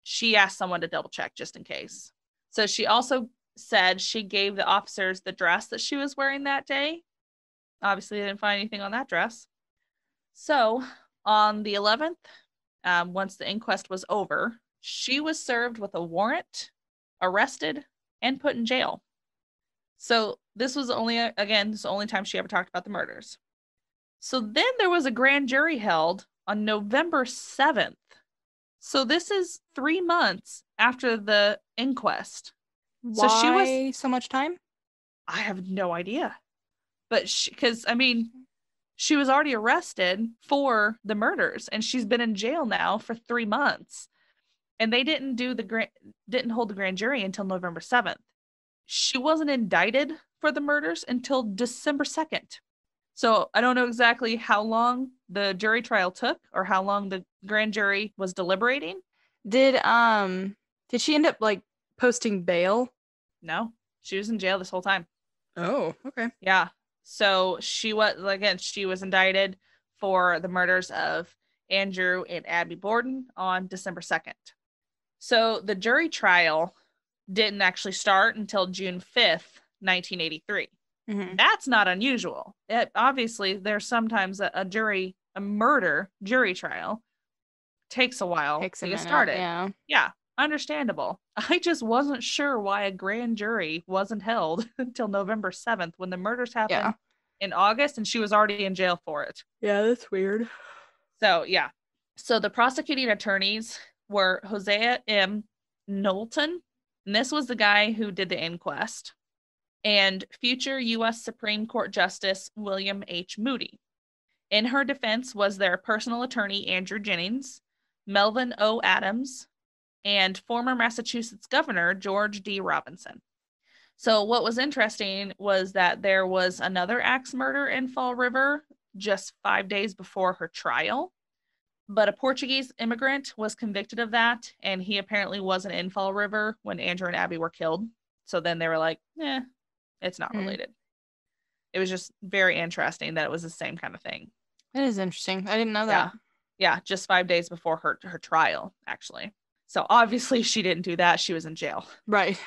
she asked someone to double check just in case. So she also said she gave the officers the dress that she was wearing that day. Obviously, they didn't find anything on that dress. So on the 11th, once the inquest was over, she was served with a warrant, arrested, and put in jail. So this was the only time she ever talked about the murders. So then there was a grand jury held on November 7th. So this is 3 months after the inquest. Why so much time? I have no idea. But she was already arrested for the murders and she's been in jail now for 3 months. And they didn't hold the grand jury until November 7th. She wasn't indicted for the murders until December 2nd. So I don't know exactly how long the jury trial took or how long the grand jury was deliberating. Did she end up like posting bail? No, she was in jail this whole time. Oh, okay. Yeah. So she was indicted for the murders of Andrew and Abbie Borden on December 2nd. So the jury trial didn't actually start until June 5th, 1983. Mm-hmm. That's not unusual. Obviously, there's sometimes a murder jury trial takes a while to get started. Yeah, understandable. I just wasn't sure why a grand jury wasn't held until November 7th when the murders happened in August and she was already in jail for it. Yeah, that's weird. So, yeah. So the prosecuting attorneys were Hosea M. Knowlton, and this was the guy who did the inquest, and future U.S. Supreme Court Justice William H. Moody. In her defense was their personal attorney, Andrew Jennings, Melvin O. Adams, and former Massachusetts Governor George D. Robinson. So what was interesting was that there was another axe murder in Fall River just 5 days before her trial. But a Portuguese immigrant was convicted of that, and he apparently wasn't in Fall River when Andrew and Abbie were killed. So then they were like, it's not related. It was just very interesting that it was the same kind of thing. It is interesting. I didn't know that. Yeah, just 5 days before her trial, actually. So obviously she didn't do that. She was in jail. Right.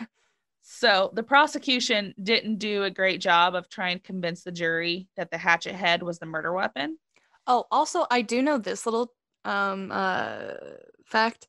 So the prosecution didn't do a great job of trying to convince the jury that the hatchet head was the murder weapon. Oh, also, I do know this little fact.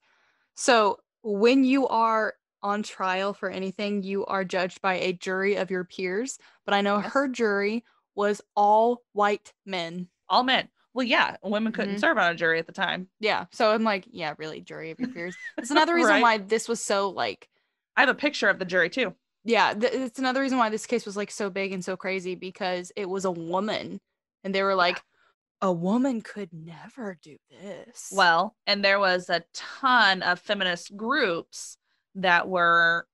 So when you are on trial for anything, you are judged by a jury of your peers. But I know her jury was all white men. All men. Well, yeah, women couldn't serve on a jury at the time. Yeah. So I'm like, yeah, really, jury of your peers. It's another reason why this was so like. I have a picture of the jury too. Yeah, it's another reason why this case was like so big and so crazy, because it was a woman, and they were like, a woman could never do this. Well, and there was a ton of feminist groups that were,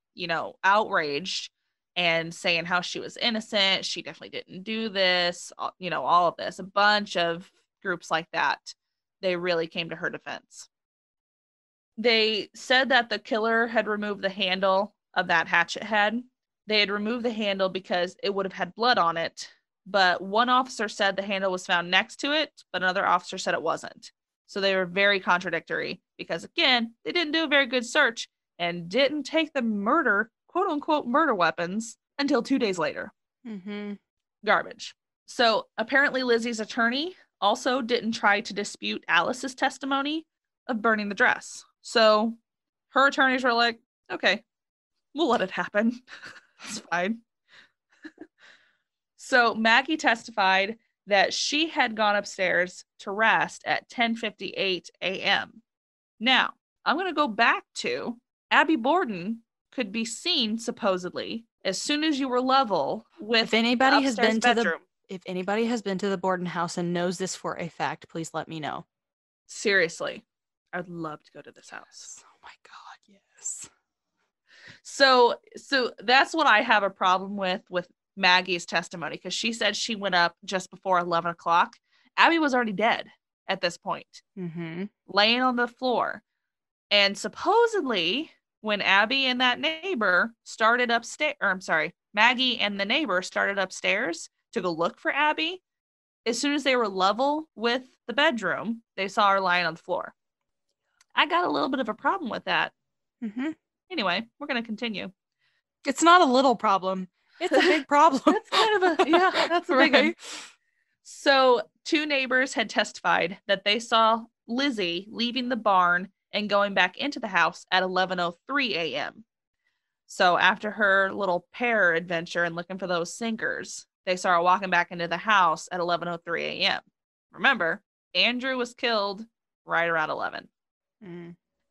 outraged and saying how she was innocent. She definitely didn't do this, all of this. A bunch of groups like that. They really came to her defense. They said that the killer had removed the handle of that hatchet head. They had removed the handle because it would have had blood on it. But one officer said the handle was found next to it, but another officer said it wasn't. So they were very contradictory because, again, they didn't do a very good search and didn't take the murder, quote unquote, murder weapons until 2 days later. Garbage. So apparently Lizzie's attorney also didn't try to dispute Alice's testimony of burning the dress. So her attorneys were like, okay, we'll let it happen. It's fine. So Maggie testified that she had gone upstairs to rest at 10:58 a.m. Now, I'm going to go back to Abbie Borden could be seen supposedly as soon as you were level with if anybody has been bedroom. If anybody has been to the Borden house and knows this for a fact, please let me know. Seriously, I would love to go to this house. Oh my God, yes. So that's what I have a problem with Maggie's testimony, because she said she went up just before 11 o'clock. Abbie was already dead at this point, laying on the floor. And supposedly, when Abbie and that neighbor started upstairs, Maggie and the neighbor started upstairs to go look for Abbie, as soon as they were level with the bedroom, they saw her lying on the floor. I got a little bit of a problem with that. Anyway, we're going to continue. It's not a little problem. It's a big problem. That's kind of that's a big one. So 2 neighbors had testified that they saw Lizzie leaving the barn and going back into the house at 11:03 a.m. So after her little pear adventure and looking for those sinkers, they saw her walking back into the house at 11:03 a.m. Remember, Andrew was killed right around 11.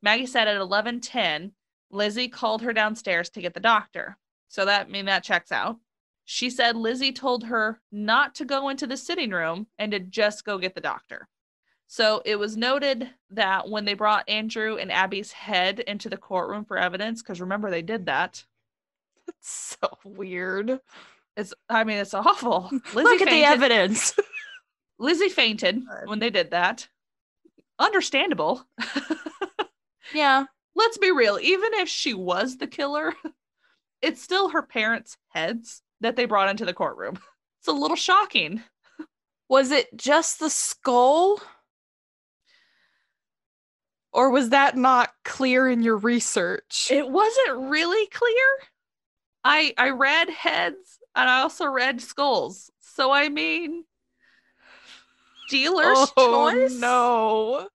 Maggie said at 11:10, Lizzie called her downstairs to get the doctor. So that checks out. She said Lizzie told her not to go into the sitting room and to just go get the doctor. So it was noted that when they brought Andrew and Abbie's head into the courtroom for evidence, because remember they did that. That's so weird. It's awful. Look at the evidence. Lizzie fainted when they did that. Understandable. Yeah. Let's be real. Even if she was the killer, it's still her parents' heads that they brought into the courtroom. It's a little shocking. Was it just the skull? Or was that not clear in your research? It wasn't really clear. I read heads and I also read skulls. So dealer's choice? No.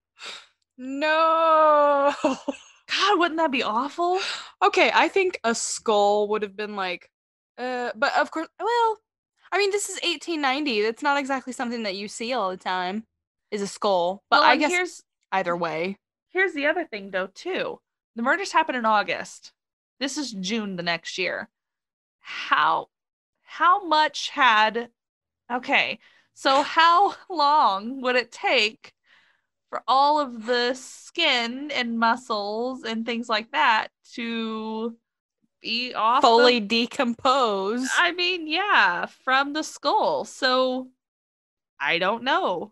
God, wouldn't that be awful? Okay, I think a skull would have been like, but of course, this is 1890. That's not exactly something that you see all the time, is a skull. But I guess either way. Here's the other thing, though, too. The murders happened in August. This is June the next year. How long would it take for all of the skin and muscles and things like that to be off fully decomposed? From the skull. So I don't know.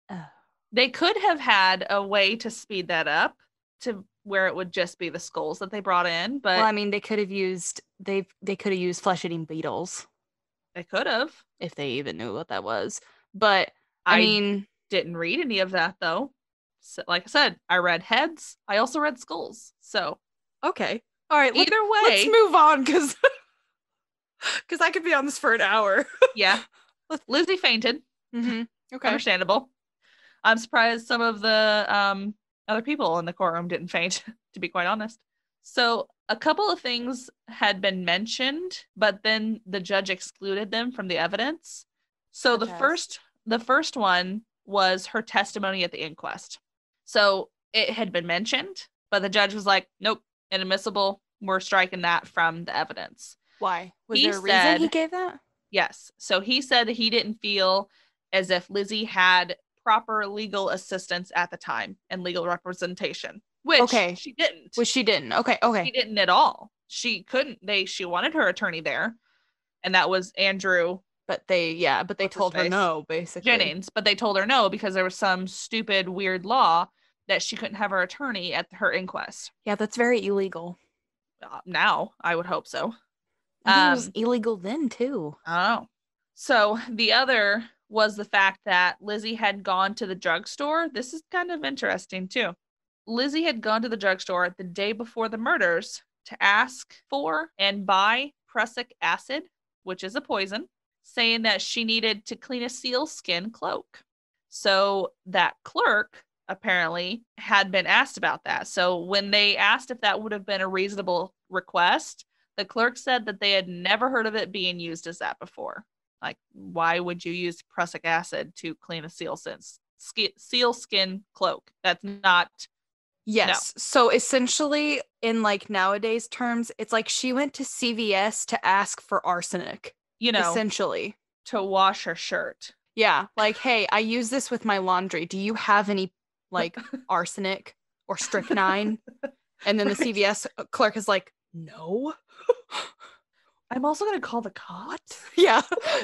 Oh. They could have had a way to speed that up to where it would just be the skulls that they brought in, but Well, I mean, they could have used flesh-eating beetles they could have. if they even knew what that was. But I I mean, didn't read any of that though. So, like I said, I read heads. I also read skulls. So okay. All right, either way, let's move on because I could be on this for an hour. yeah. Lizzie fainted. Mm-hmm. Okay. Understandable. I'm surprised some of the other people in the courtroom didn't faint, to be quite honest. So a couple of things had been mentioned, but then the judge excluded them from the evidence. So the first one was her testimony at the inquest. So it had been mentioned, but the judge was like, nope, inadmissible. We're striking that from the evidence. Why? Was there a reason he gave that? Yes. So he said that he didn't feel as if Lizzie had proper legal assistance at the time and legal representation, which she didn't. Which she didn't. Okay. She didn't at all. She couldn't. She wanted her attorney there, and that was Andrew. But they told her no, basically. Jennings, but they told her no because there was some stupid, weird law that she couldn't have her attorney at her inquest. Yeah, that's very illegal. Now, I would hope so. I think it was illegal then, too. I don't know. So the other was the fact that Lizzie had gone to the drugstore. This is kind of interesting, too. Lizzie had gone to the drugstore the day before the murders to ask for and buy prussic acid, which is a poison, saying that she needed to clean a sealskin cloak. So that clerk apparently had been asked about that. So when they asked if that would have been a reasonable request, the clerk said that they had never heard of it being used as that before. Like, why would you use prussic acid to clean a sealskin cloak? That's not. Yes. No. So essentially, in like nowadays terms, it's like she went to CVS to ask for arsenic. Essentially. To wash her shirt. Yeah. Like, hey, I use this with my laundry. Do you have any like arsenic or strychnine? And then the CVS clerk is like, no. I'm also going to call the cops. What? Yeah.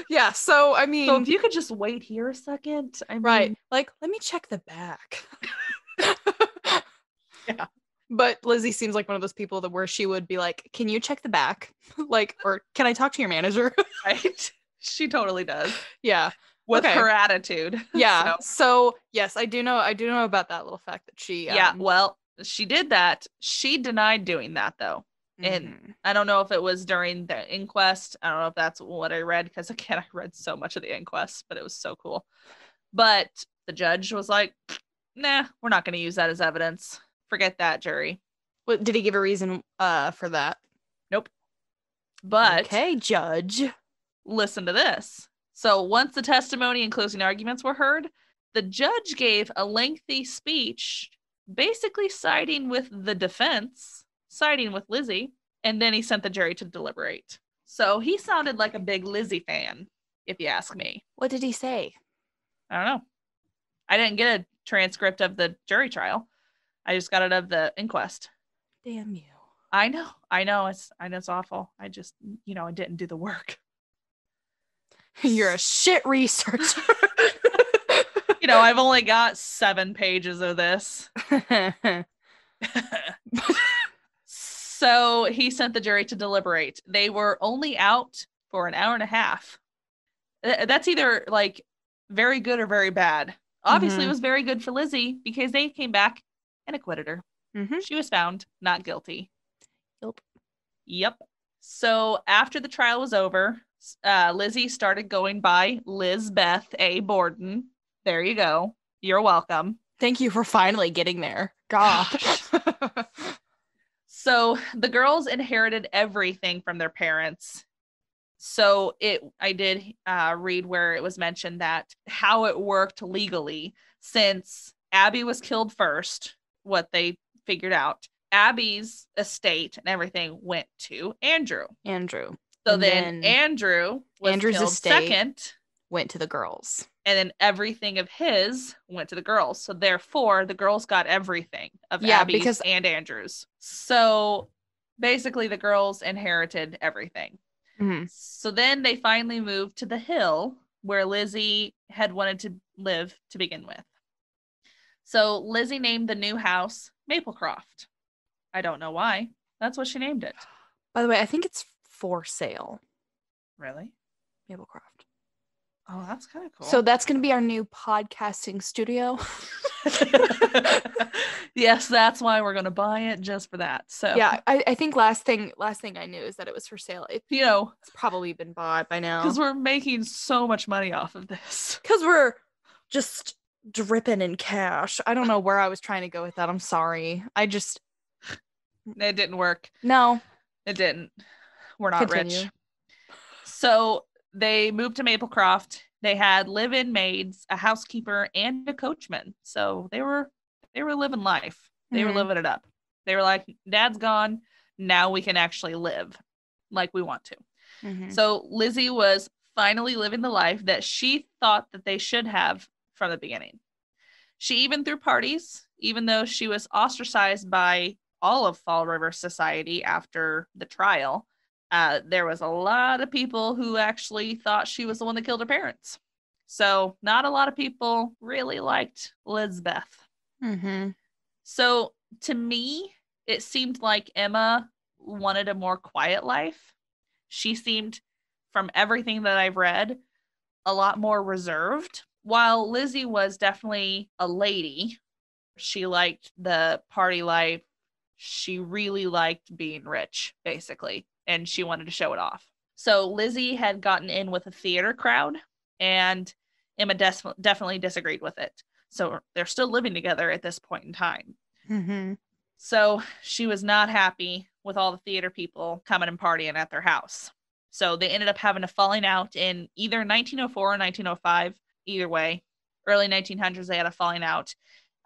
Yeah. So, I mean. So if you could just wait here a second. Right. Like, let me check the back. Yeah. But Lizzie seems like one of those people where she would be like, can you check the back? Like, or can I talk to your manager? Right. She totally does. Yeah. With her attitude. Yeah. So yes, I do know about that little fact that she. Yeah. Well, she did that. She denied doing that though. And I don't know if it was during the inquest. I don't know if that's what I read because again, I read so much of the inquest, but it was so cool. But the judge was like, nah, we're not going to use that as evidence. Forget that, jury. What, did he give a reason for that? Nope. But okay, judge. Listen to this. So once the testimony and closing arguments were heard, the judge gave a lengthy speech basically siding with the defense, siding with Lizzie, and then he sent the jury to deliberate. So he sounded like a big Lizzie fan, if you ask me. What did he say? I don't know. I didn't get a transcript of the jury trial. I just got it of the inquest. Damn you. I know. It's awful. I just, I didn't do the work. You're a shit researcher. I've only got 7 pages of this. So he sent the jury to deliberate. They were only out for an hour and a half. That's either like very good or very bad. Obviously, it was very good for Lizzie because they came back and acquitted her. She was found not guilty. Yep. So after the trial was over, Lizzie started going by Lizbeth A. Borden. There you go. You're welcome. Thank you for finally getting there. Gosh. So the girls inherited everything from their parents. So I did read where it was mentioned that how it worked legally, since Abbie was killed first, what they figured out, Abbie's estate and everything went to Andrew. So then Andrew's killed estate second. Went to the girls. And then everything of his went to the girls. So therefore, the girls got everything of Abbie's and Andrew's. So basically, the girls inherited everything. So then they finally moved to the hill where Lizzie had wanted to live to begin with. So Lizzie named the new house Maplecroft. I don't know why. That's what she named it. By the way, I think it's for sale. Really? Maplecroft. Oh, that's kind of cool. So that's going to be our new podcasting studio. Yes, that's why we're going to buy it, just for that. So yeah, I think last thing I knew is that it was for sale. It's probably been bought by now. Because we're making so much money off of this. Because we're just dripping in cash. I don't know where I was trying to go with that. I'm sorry. It didn't work. No. It didn't. We're not rich. So they moved to Maplecroft. They had live-in maids, a housekeeper, and a coachman. So they were living life. They were living it up. They were like, Dad's gone. Now we can actually live like we want to. Mm-hmm. So Lizzie was finally living the life that she thought that they should have from the beginning. She even threw parties, even though she was ostracized by all of Fall River society after the trial. There was a lot of people who actually thought she was the one that killed her parents. So not a lot of people really liked Lizbeth. Mm-hmm. So to me, it seemed like Emma wanted a more quiet life. She seemed, from everything that I've read, a lot more reserved. While Lizzie was definitely a lady, she liked the party life. She really liked being rich, basically, and she wanted to show it off. So Lizzie had gotten in with a theater crowd, and Emma definitely disagreed with it. So they're still living together at this point in time. Mm-hmm. So she was not happy with all the theater people coming and partying at their house. So they ended up having a falling out in either 1904 or 1905. Either way, early 1900s, they had a falling out,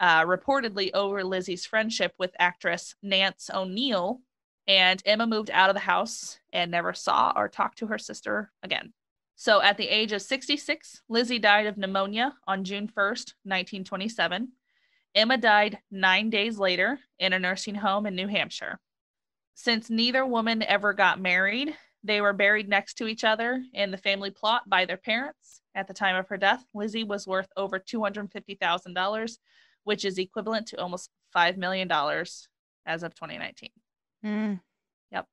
reportedly over Lizzie's friendship with actress Nance O'Neill. And Emma moved out of the house and never saw or talked to her sister again. So at the age of 66, Lizzie died of pneumonia on June 1st, 1927. Emma died 9 days later in a nursing home in New Hampshire. Since neither woman ever got married, they were buried next to each other in the family plot by their parents. At the time of her death, Lizzie was worth over $250,000, which is equivalent to almost $5 million as of 2019. Yep.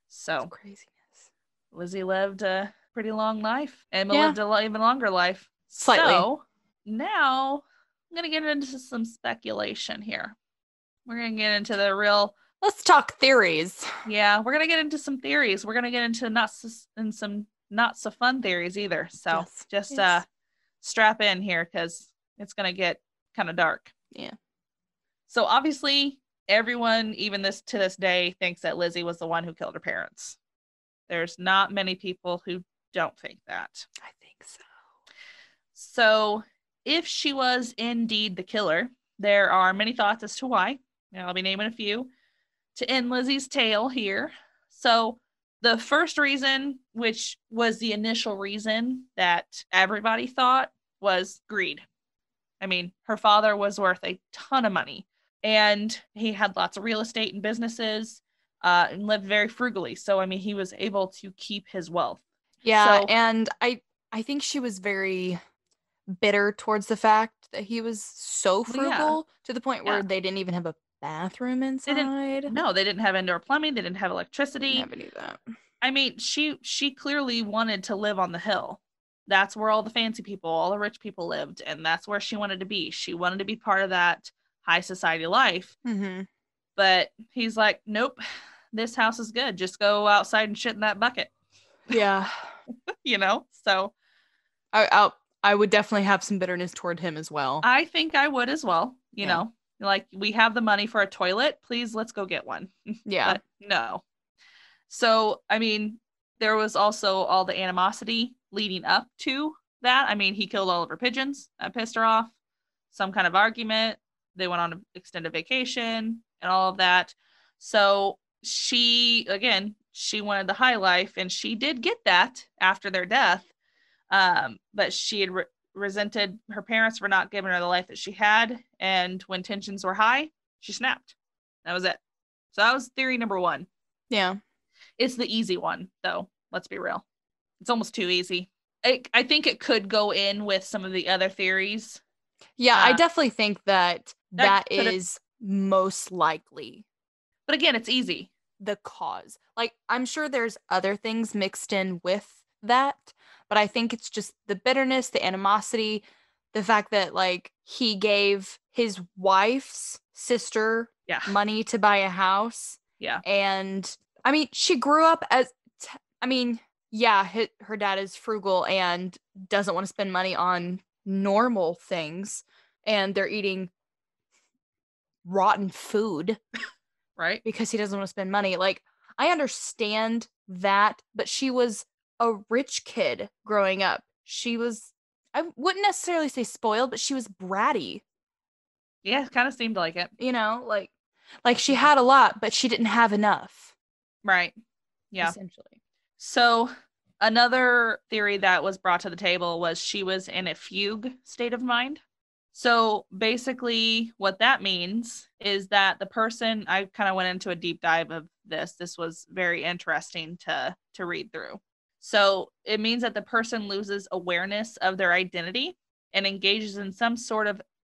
So that's craziness. Lizzie lived a pretty long life. Emma lived an even longer life. Slightly. So now I'm going to get into some speculation here. We're going to get into the real... Let's talk theories. Yeah, we're going to get into some theories. We're going to get into some not so fun theories either. So strap in here because it's going to get kind of dark. Yeah. So obviously everyone, even to this day, thinks that Lizzie was the one who killed her parents. There's not many people who don't think that. I think so. So if she was indeed the killer, there are many thoughts as to why. And I'll be naming a few to end Lizzie's tale here. So the first reason, which was the initial reason that everybody thought, was greed. I mean, her father was worth a ton of money, and he had lots of real estate and businesses, and lived very frugally. So, I mean, he was able to keep his wealth. Yeah, and I think she was very bitter towards the fact that he was so frugal to the point where they didn't even have a bathroom inside. They didn't have indoor plumbing. They didn't have electricity. Never knew that. I mean, she clearly wanted to live on the hill. That's where all the fancy people, all the rich people lived, and that's where she wanted to be. She wanted to be part of that high society life. Mm-hmm. But he's like, nope, this house is good. Just go outside and shit in that bucket. Yeah. So I would definitely have some bitterness toward him as well. I think I would as well. You know, like, we have the money for a toilet. Please, let's go get one. Yeah. But no. So, I mean, there was also all the animosity leading up to that. I mean, he killed all of her pigeons. That pissed her off. Some kind of argument. They went on an extended vacation and all of that. So she wanted the high life, and she did get that after their death. But she had resented her parents for not giving her the life that she had. And when tensions were high, she snapped. That was it. So that was theory number one. Yeah. It's the easy one, though. Let's be real. It's almost too easy. I think it could go in with some of the other theories. Yeah, I definitely think that That that could have, is most likely but again, it's easy. the cause. Like, I'm sure there's other things mixed in with that, but I think it's just the bitterness, the animosity, the fact that, like, he gave his wife's sister Yeah. money to buy a house. Yeah. And I mean, she grew up as, I mean, yeah, her dad is frugal and doesn't want to spend money on normal things, and they're eating rotten food Right. because he doesn't want to spend money. Like, I understand that, but she was a rich kid growing up. She was, I wouldn't necessarily say spoiled, but she was bratty, Yeah, it kind of seemed like it. you know, like she Yeah. had a lot, but she didn't have enough, Right. Yeah. essentially. So another theory that was brought to the table was she was in a fugue state of mind. So basically, what that means is that the person, I kind of went into a deep dive of this. This was very interesting to read through. So it means that the person loses awareness of their identity and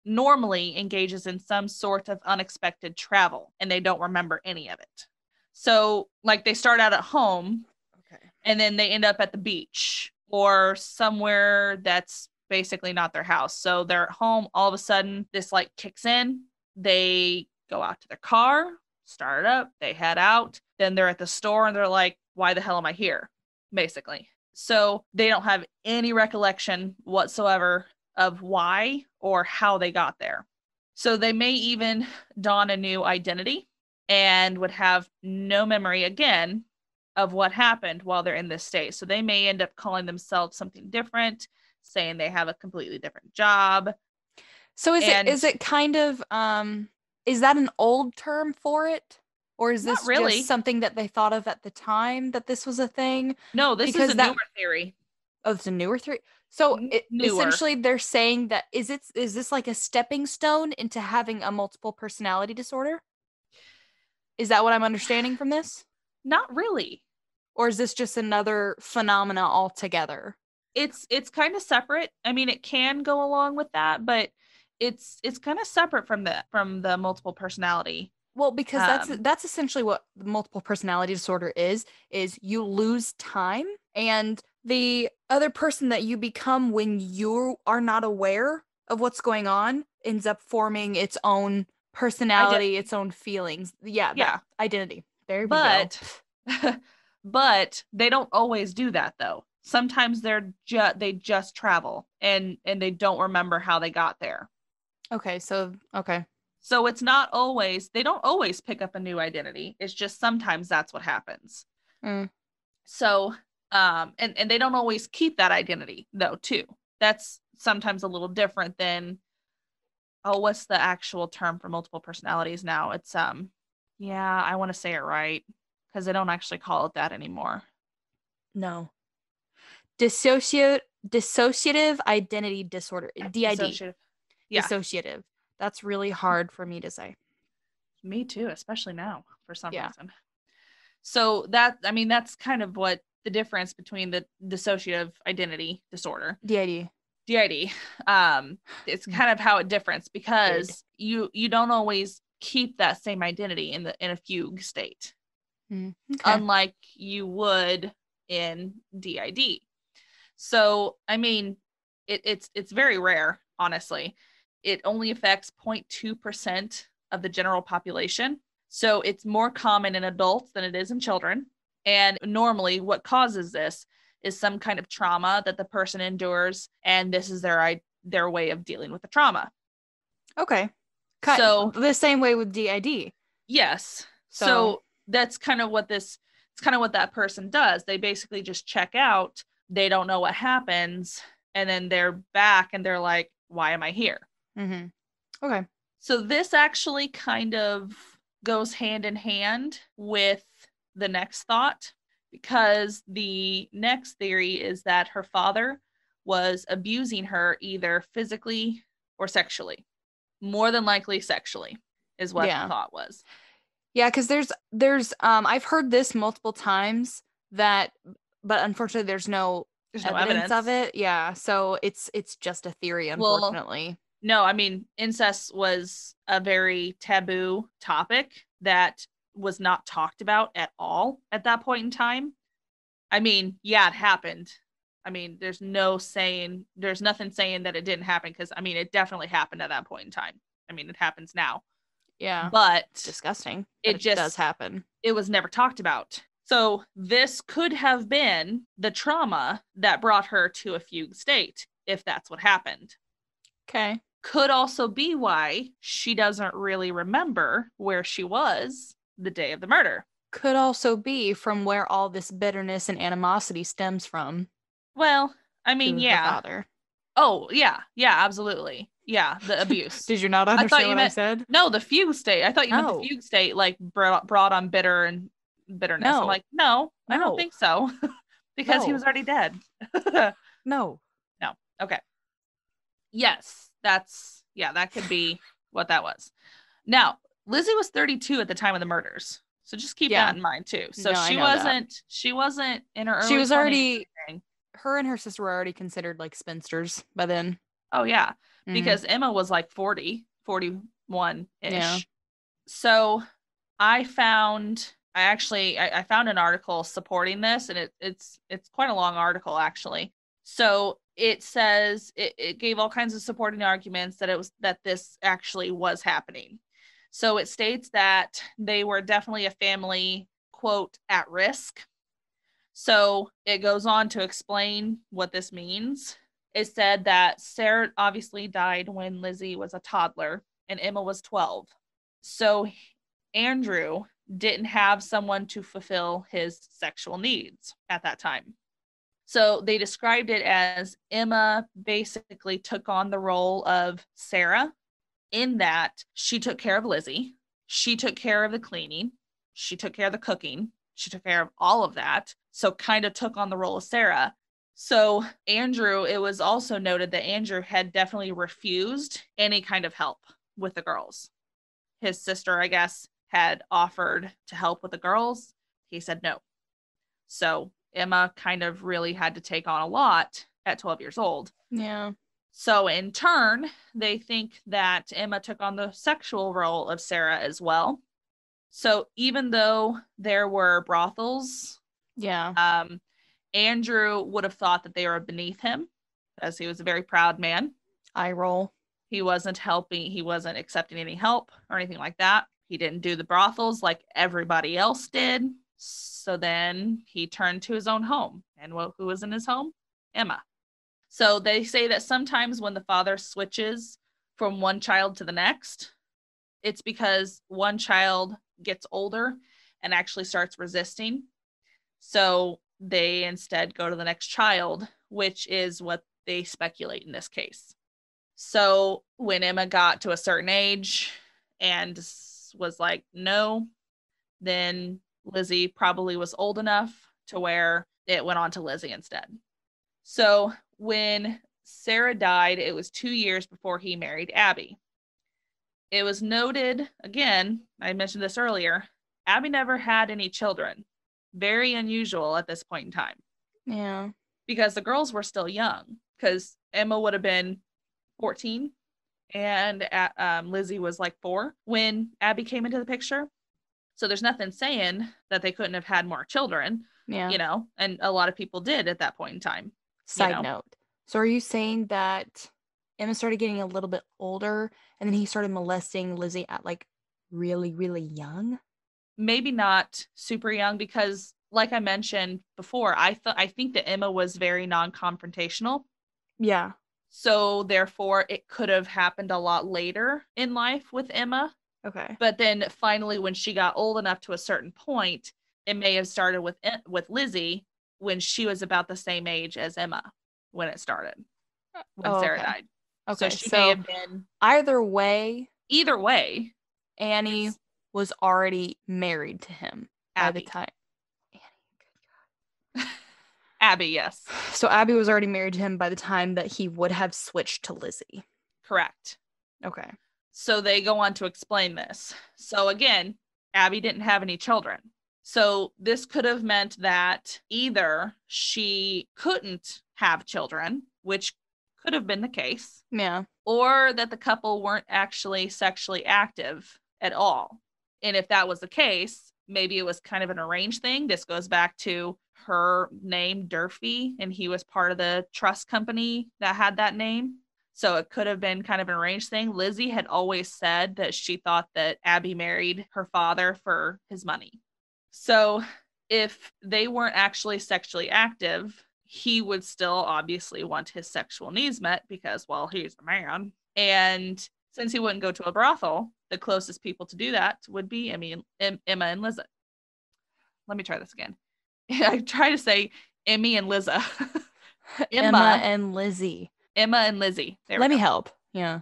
normally engages in some sort of unexpected travel, and they don't remember any of it. So like they start out at home, Okay. and then they end up at the beach or somewhere that's basically not their house. So they're at home, all of a sudden this like kicks in, they go out to their car, start it up, they head out, then they're at the store and they're like, why the hell am I here? Basically. So they don't have any recollection whatsoever of why or how they got there. So they may even don a new identity and would have no memory again of what happened while they're in this state. So they may end up calling themselves something different, saying they have a completely different job. So And is it kind of is that an old term for it? Or is not this just really. something that they thought of at the time that this was a thing? No, this is a Because newer that, theory. oh, it's a newer theory. So Newer. essentially they're saying that is this like a stepping stone into having a multiple personality disorder? Is that what I'm understanding from this? Not really. Or is this just another phenomena altogether? It's kind of separate. I mean, it can go along with that, but it's kind of separate from the multiple personality. Well, because Um, that's essentially what multiple personality disorder is you lose time, and the other person that you become when you are not aware of what's going on ends up forming its own personality, identity. its own feelings. Yeah, that Yeah. identity. There we go. But but they don't always do that though. Sometimes they just travel and they don't remember how they got there. Okay, so okay. So it's not always they don't always pick up a new identity. It's just sometimes that's what happens. Mm, So and they don't always keep that identity though too. That's sometimes a little different than, oh, what's the actual term for multiple personalities now? It's yeah, I want to say it right because they don't actually call it that anymore. no. Dissociative identity disorder. DID. Dissociative. Yeah, Dissociative. That's really hard for me to say. me too, especially now for some Yeah. reason. So that, I mean, that's kind of what the difference between the dissociative identity disorder, DID. DID, it's kind of how it differs Did. because you don't always keep that same identity in a fugue state, Okay. unlike you would in DID. So, I mean, it's very rare, honestly. It only affects 0.2% of the general population. So it's more common in adults than it is in children. And normally what causes this is some kind of trauma that the person endures, and this is their way of dealing with the trauma. Okay. So, The same way with DID. yes. So, So that's kind of what this it's kind of what that person does. They basically just check out, they don't know what happens, and then they're back and they're like, why am I here? mm-hmm. Okay. So this actually kind of goes hand in hand with the next thought because the next theory is that her father was abusing her either physically or sexually. More than likely sexually is what the Yeah. thought was. Yeah, because there's I've heard this multiple times that, but unfortunately there's no There's no evidence of evidence. it. Yeah. So it's just a theory, Well, unfortunately. no, I mean, incest was a very taboo topic that was not talked about at all at that point in time. I mean, yeah, it happened. I mean, there's nothing saying that it didn't happen because, I mean, it definitely happened at that point in time. I mean, it happens now. Yeah. It's But disgusting, but it it does just, happen. it was never talked about. So this could have been the trauma that brought her to a fugue state, if that's what happened. Okay. Could also be why she doesn't really remember where she was the day of the murder. Could also be from where all this bitterness and animosity stems from Well, I mean, to her yeah. father. Oh, yeah. Yeah, absolutely. Yeah, the abuse. Did you not I thought understand you what I meant said? no, the fugue state. I thought you meant the No. fugue state like brought on bitterness. I'm No. like, no, I don't No. think so. Because he No. was already dead. No. No. Okay. Yes, that could be what that was. Now, Lizzie was 32 at the time of the murders. So just keep that Yeah. in mind too. So No, I know that. she wasn't in her She early was 20s or already anything. her and her sister were already considered like spinsters by then. Oh yeah, Mm, because Emma was like 40, 41-ish. yeah. So I found an article supporting this, and it's quite a long article actually. So it says it gave all kinds of supporting arguments that this actually was happening. So it states that they were definitely a family, quote, at risk. So it goes on to explain what this means. It said that Sarah obviously died when Lizzie was a toddler and Emma was 12. So Andrew didn't have someone to fulfill his sexual needs at that time. So they described it as Emma basically took on the role of Sarah in that she took care of Lizzie, she took care of the cleaning, she took care of the cooking, she took care of all of that. So kind of took on the role of Sarah. So Andrew, it was also noted that Andrew had definitely refused any kind of help with the girls. His sister, I guess, had offered to help with the girls. He said no. So Emma kind of really had to take on a lot at 12 years old. Yeah. So in turn, they think that Emma took on the sexual role of Sarah as well. So even though there were brothels, Yeah. Andrew would have thought that they were beneath him, as he was a very proud man. Eye roll. He wasn't helping, he wasn't accepting any help or anything like that. He didn't do the brothels like everybody else did. So then he turned to his own home. And who was in his home? Emma. So they say that sometimes when the father switches from one child to the next, it's because one child gets older and actually starts resisting. So they instead go to the next child, which is what they speculate in this case. So when Emma got to a certain age and was like, no, then Lizzie probably was old enough to where it went on to Lizzie instead. So when Sarah died, it was 2 years before he married Abbie. It was noted, again, I mentioned this earlier, Abbie never had any children. Very unusual at this point in time. Yeah. Because the girls were still young. Because Emma would have been 14 and Lizzie was like 4 when Abbie came into the picture. So there's nothing saying that they couldn't have had more children, Yeah. And a lot of people did at that point in time. Side note. So are you saying that Emma started getting a little bit older and then he started molesting Lizzie at like really, really young? Maybe not super young because like I mentioned before, I think that Emma was very non-confrontational. Yeah. So therefore it could have happened a lot later in life with Emma. Okay. But then finally when she got old enough to a certain point, it may have started with Lizzie when she was about the same age as Emma when it started. When Sarah died. Okay. So she may have been either way, Annie was already married to him by the Abbie. time. Abbie, yes. So Abbie was already married to him by the time that he would have switched to Lizzie. Correct. Okay. So they go on to explain this. So again, Abbie didn't have any children. So this could have meant that either she couldn't have children, which could have been the case. Yeah. Or that the couple weren't actually sexually active at all. And if that was the case, maybe it was kind of an arranged thing. This goes back to her name, Durfee, and he was part of the trust company that had that name. So it could have been kind of an arranged thing. Lizzie had always said that she thought that Abbie married her father for his money. So if they weren't actually sexually active, he would still obviously want his sexual needs met because, well, he's a man. And since he wouldn't go to a brothel, the closest people to do that would be Emma and Liza. Let me try this again. I try to say Emmy and Liza. Emma and Lizzie. Emma and Lizzie. Let me help. Yeah.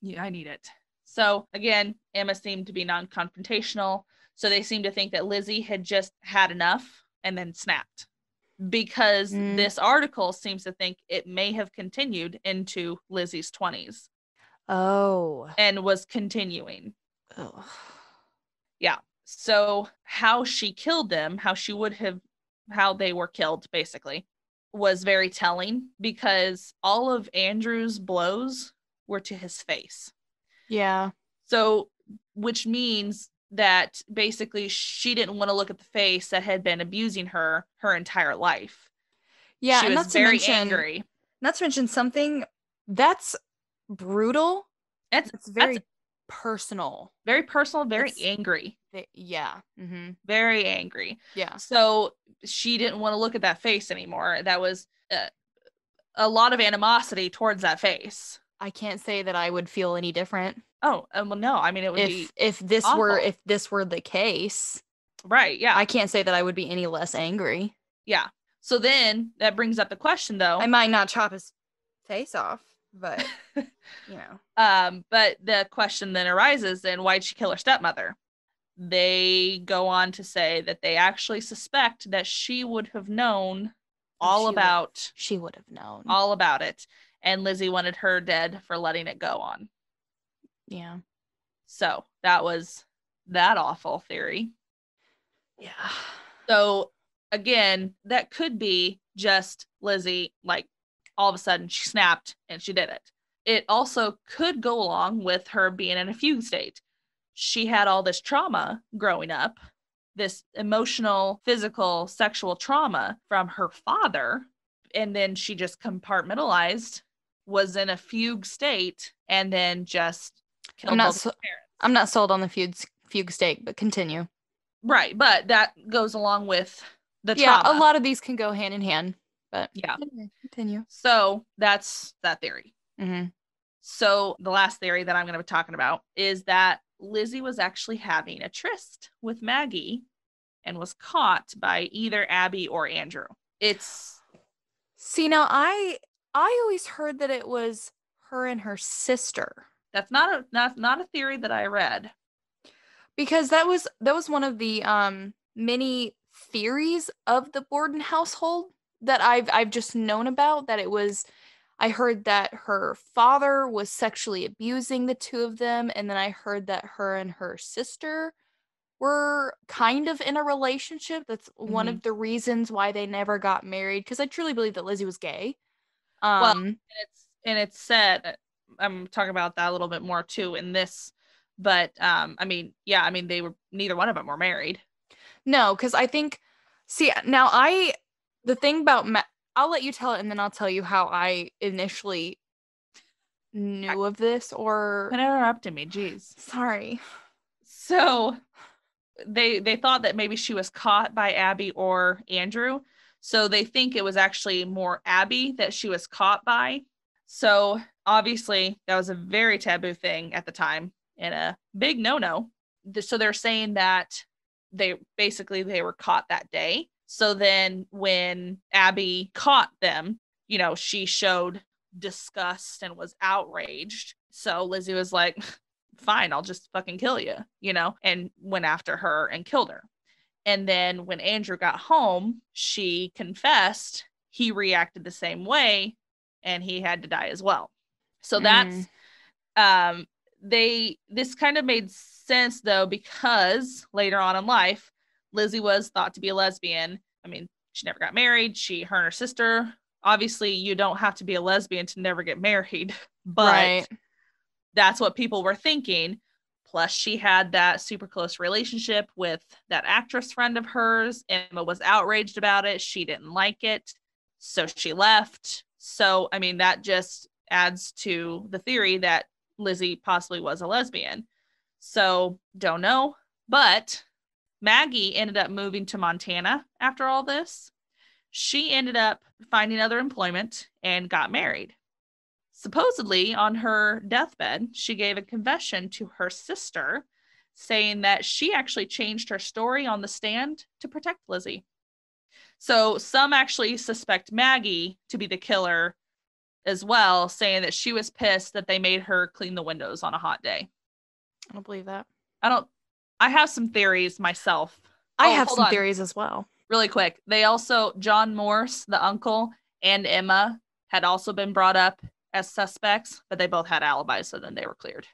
Yeah, I need it. So again, Emma seemed to be non-confrontational. So they seemed to think that Lizzie had just had enough and then snapped. Because this article seems to think it may have continued into Lizzie's 20s. Oh. And was continuing. Oh. Yeah. So how she killed them, how they were killed, basically, was very telling because all of Andrew's blows were to his face. Yeah. So, which means that basically she didn't want to look at the face that had been abusing her entire life. Yeah, she was very angry. Not to mention something that's brutal. It's very personal. Very personal, very angry. Yeah. Mm-hmm. Very angry. Yeah. So she didn't want to look at that face anymore. That was a lot of animosity towards that face. I can't say that I would feel any different. Oh, well, no. I mean, it would be if this awful. were the case. Right, yeah. I can't say that I would be any less angry. Yeah. So then that brings up the question, though. I might not chop his face off, but you know. But the question then arises, then why'd she kill her stepmother? They go on to say that they actually suspect that she would have known she would have known all about it, and Lizzie wanted her dead for letting it go on. Yeah. So that was that awful theory. Yeah. So again, that could be just Lizzie, like all of a sudden she snapped and she did it. It also could go along with her being in a fugue state. She had all this trauma growing up, this emotional, physical, sexual trauma from her father, and then she just compartmentalized, was in a fugue state, and then just killed both her parents. I'm not sold on the fugue state, but continue. Right, but that goes along with the trauma. Yeah, a lot of these can go hand in hand, but yeah. Continue. So that's that theory. Mm-hmm. So the last theory that I'm going to be talking about is that Lizzie was actually having a tryst with Maggie and was caught by either Abbie or Andrew. See, now I always heard that it was her and her sister. That's not a theory that I read. Because that was one of the many theories of the Borden household that I've just known about, that it was, I heard that her father was sexually abusing the two of them, and then I heard that her and her sister were kind of in a relationship. That's one of the reasons why they never got married, because I truly believe that Lizzie was gay. Well, and it's said, I'm talking about that a little bit more too in this, but I mean, yeah, I mean, neither one of them were married. No, because I think, see, now the thing about I'll let you tell it, and then I'll tell you how I initially knew of this. Or interrupted me, jeez. Sorry. So they thought that maybe she was caught by Abbie or Andrew. So they think it was actually more Abbie that she was caught by. So obviously that was a very taboo thing at the time and a big no-no. So they're saying that they were caught that day. So then when Abbie caught them, you know, she showed disgust and was outraged. So Lizzie was like, fine, I'll just fucking kill you, you know, and went after her and killed her. And then when Andrew got home, she confessed. He reacted the same way and he had to die as well. So that's this kind of made sense though, because later on in life, Lizzie was thought to be a lesbian. I mean, she never got married. Her and her sister, obviously, you don't have to be a lesbian to never get married, but Right. that's what people were thinking. Plus, she had that super close relationship with that actress friend of hers. Emma was outraged about it. She didn't like it. So she left. So, I mean, that just adds to the theory that Lizzie possibly was a lesbian. So, don't know. But Maggie ended up moving to Montana after all this. She ended up finding other employment and got married. Supposedly, on her deathbed, she gave a confession to her sister saying that she actually changed her story on the stand to protect Lizzie. So some actually suspect Maggie to be the killer as well, saying that she was pissed that they made her clean the windows on a hot day. I don't believe that. I have some theories myself. I have hold some on. theories as well. Really quick. They also, John Morse, the uncle, and Emma had also been brought up as suspects, but they both had alibis, so then they were cleared.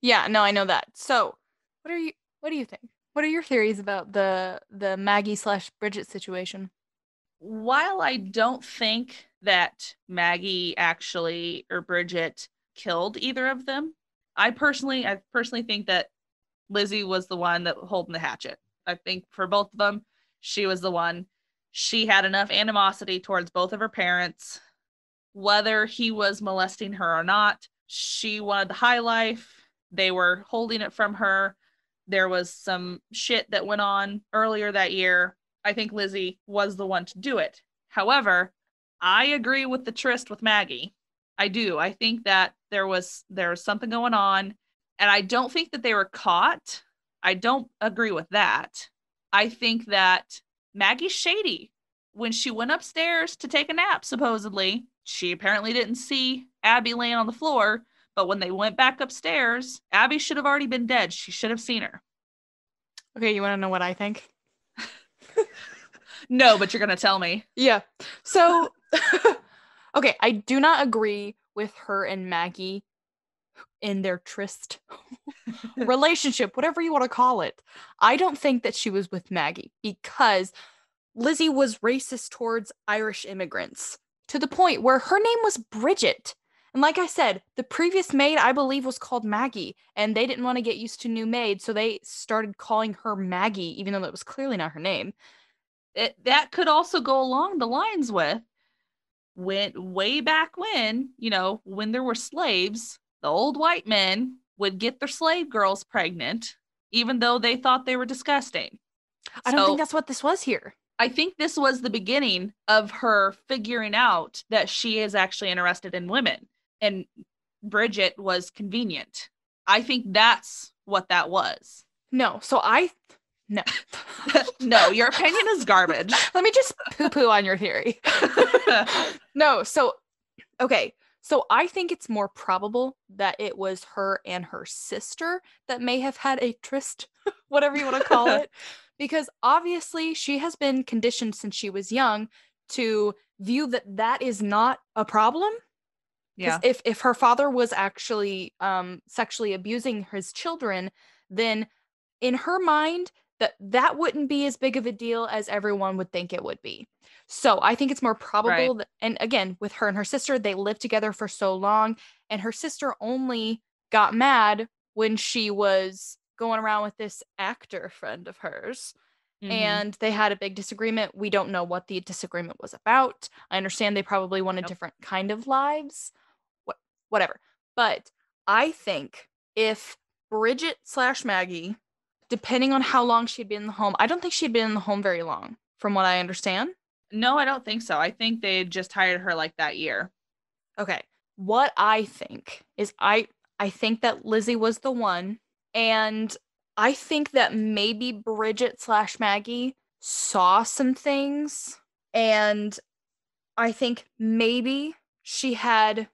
Yeah, no, I know that. So, what do you think? What are your theories about the Maggie/Bridget situation? While I don't think that Maggie actually or Bridget killed either of them, I personally think that Lizzie was the one that holding the hatchet. I think for both of them, she was the one. She had enough animosity towards both of her parents. Whether he was molesting her or not, she wanted the high life. They were holding it from her. There was some shit that went on earlier that year. I think Lizzie was the one to do it. However, I agree with the tryst with Maggie. I do. I think that there was something going on, and I don't think that they were caught. I don't agree with that. I think that Maggie's shady. When she went upstairs to take a nap, supposedly, she apparently didn't see Abby laying on the floor, but when they went back upstairs, Abby should have already been dead. She should have seen her. Okay, you want to know what I think? No, but you're going to tell me. Yeah. So, okay, I do not agree with her and Maggie in their tryst relationship, whatever you want to call it. I don't think that she was with Maggie because Lizzie was racist towards Irish immigrants to the point where her name was Bridget. And like I said, the previous maid, I believe, was called Maggie, and they didn't want to get used to new maid, so they started calling her Maggie, even though that was clearly not her name. That could also go along the lines with way back when, when there were slaves, the old white men would get their slave girls pregnant, even though they thought they were disgusting. I don't think that's what this was here. I think this was the beginning of her figuring out that she is actually interested in women, and Bridget was convenient. I think that's what that was. No, no. No, your opinion is garbage. Let me just poo-poo on your theory. No, okay. So I think it's more probable that it was her and her sister that may have had a tryst, whatever you want to call it, because obviously she has been conditioned since she was young to view that is not a problem. Yeah. If her father was actually sexually abusing his children, then in her mind that wouldn't be as big of a deal as everyone would think it would be. So I think it's more probable that, and again, with her and her sister, they lived together for so long, and her sister only got mad when she was going around with this actor friend of hers. Mm-hmm. And they had a big disagreement. We don't know what the disagreement was about. I understand they probably wanted different kind of lives. Whatever. But I think if Bridget/Maggie, depending on how long she'd been in the home, I don't think she'd been in the home very long, from what I understand. No, I don't think so. I think they just hired her like that year. Okay. What I think is I think that Lizzie was the one, and I think that maybe Bridget/Maggie saw some things, and I think maybe she had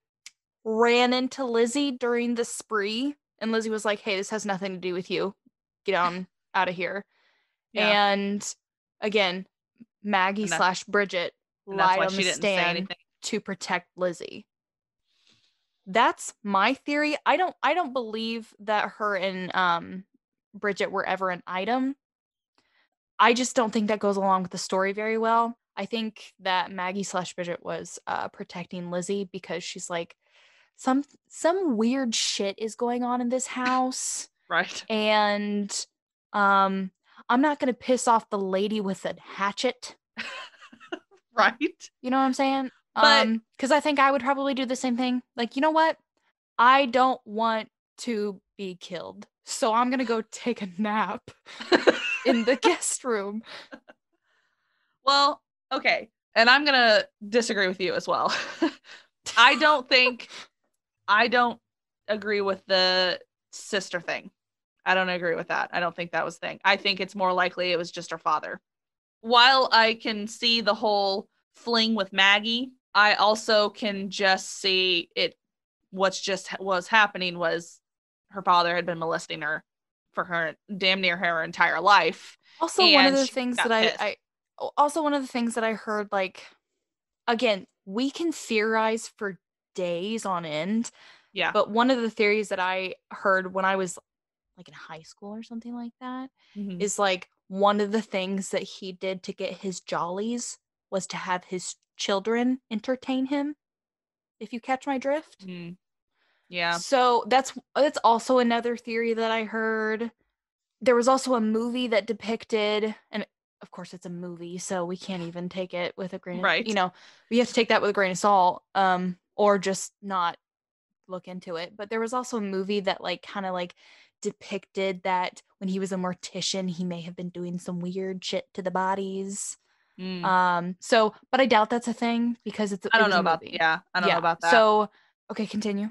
ran into Lizzie during the spree, and Lizzie was like, hey, this has nothing to do with you. Get on out of here. Yeah. And again, Maggie/Bridget lied on the stand to protect Lizzie. That's my theory. I don't believe that her and Bridget were ever an item. I just don't think that goes along with the story very well. I think that Maggie/Bridget was protecting Lizzie because she's like, some weird shit is going on in this house. Right. And I'm not going to piss off the lady with a hatchet. Right. You know what I'm saying? But Because I think I would probably do the same thing. Like, you know what? I don't want to be killed, so I'm going to go take a nap in the guest room. well, okay. And I'm going to disagree with you as well. I don't agree with the sister thing. I don't agree with that. I don't think that was the thing. I think it's more likely it was just her father. While I can see the whole fling with Maggie, I also can just see it. What's just was happening was her father had been molesting her for her damn near her entire life. Also, one of And the she things that got pissed. I heard, like, again, we can theorize for days on end. Yeah. But one of the theories that I heard when I was like in high school or something like that Mm-hmm. is like one of the things that he did to get his jollies was to have his children entertain him, if you catch my drift. Mm, yeah. So that's also another theory that I heard. There was also a movie that depicted, and of course it's a movie, so we can't even take it with a grain of, Right. we have to take that with a grain of salt, or just not look into it. But there was also a movie that like kind of like depicted that when he was a mortician, he may have been doing some weird shit to the bodies. Mm. But I doubt that's a thing because it I don't was know a about movie. I don't know Yeah. about that. So okay, continue.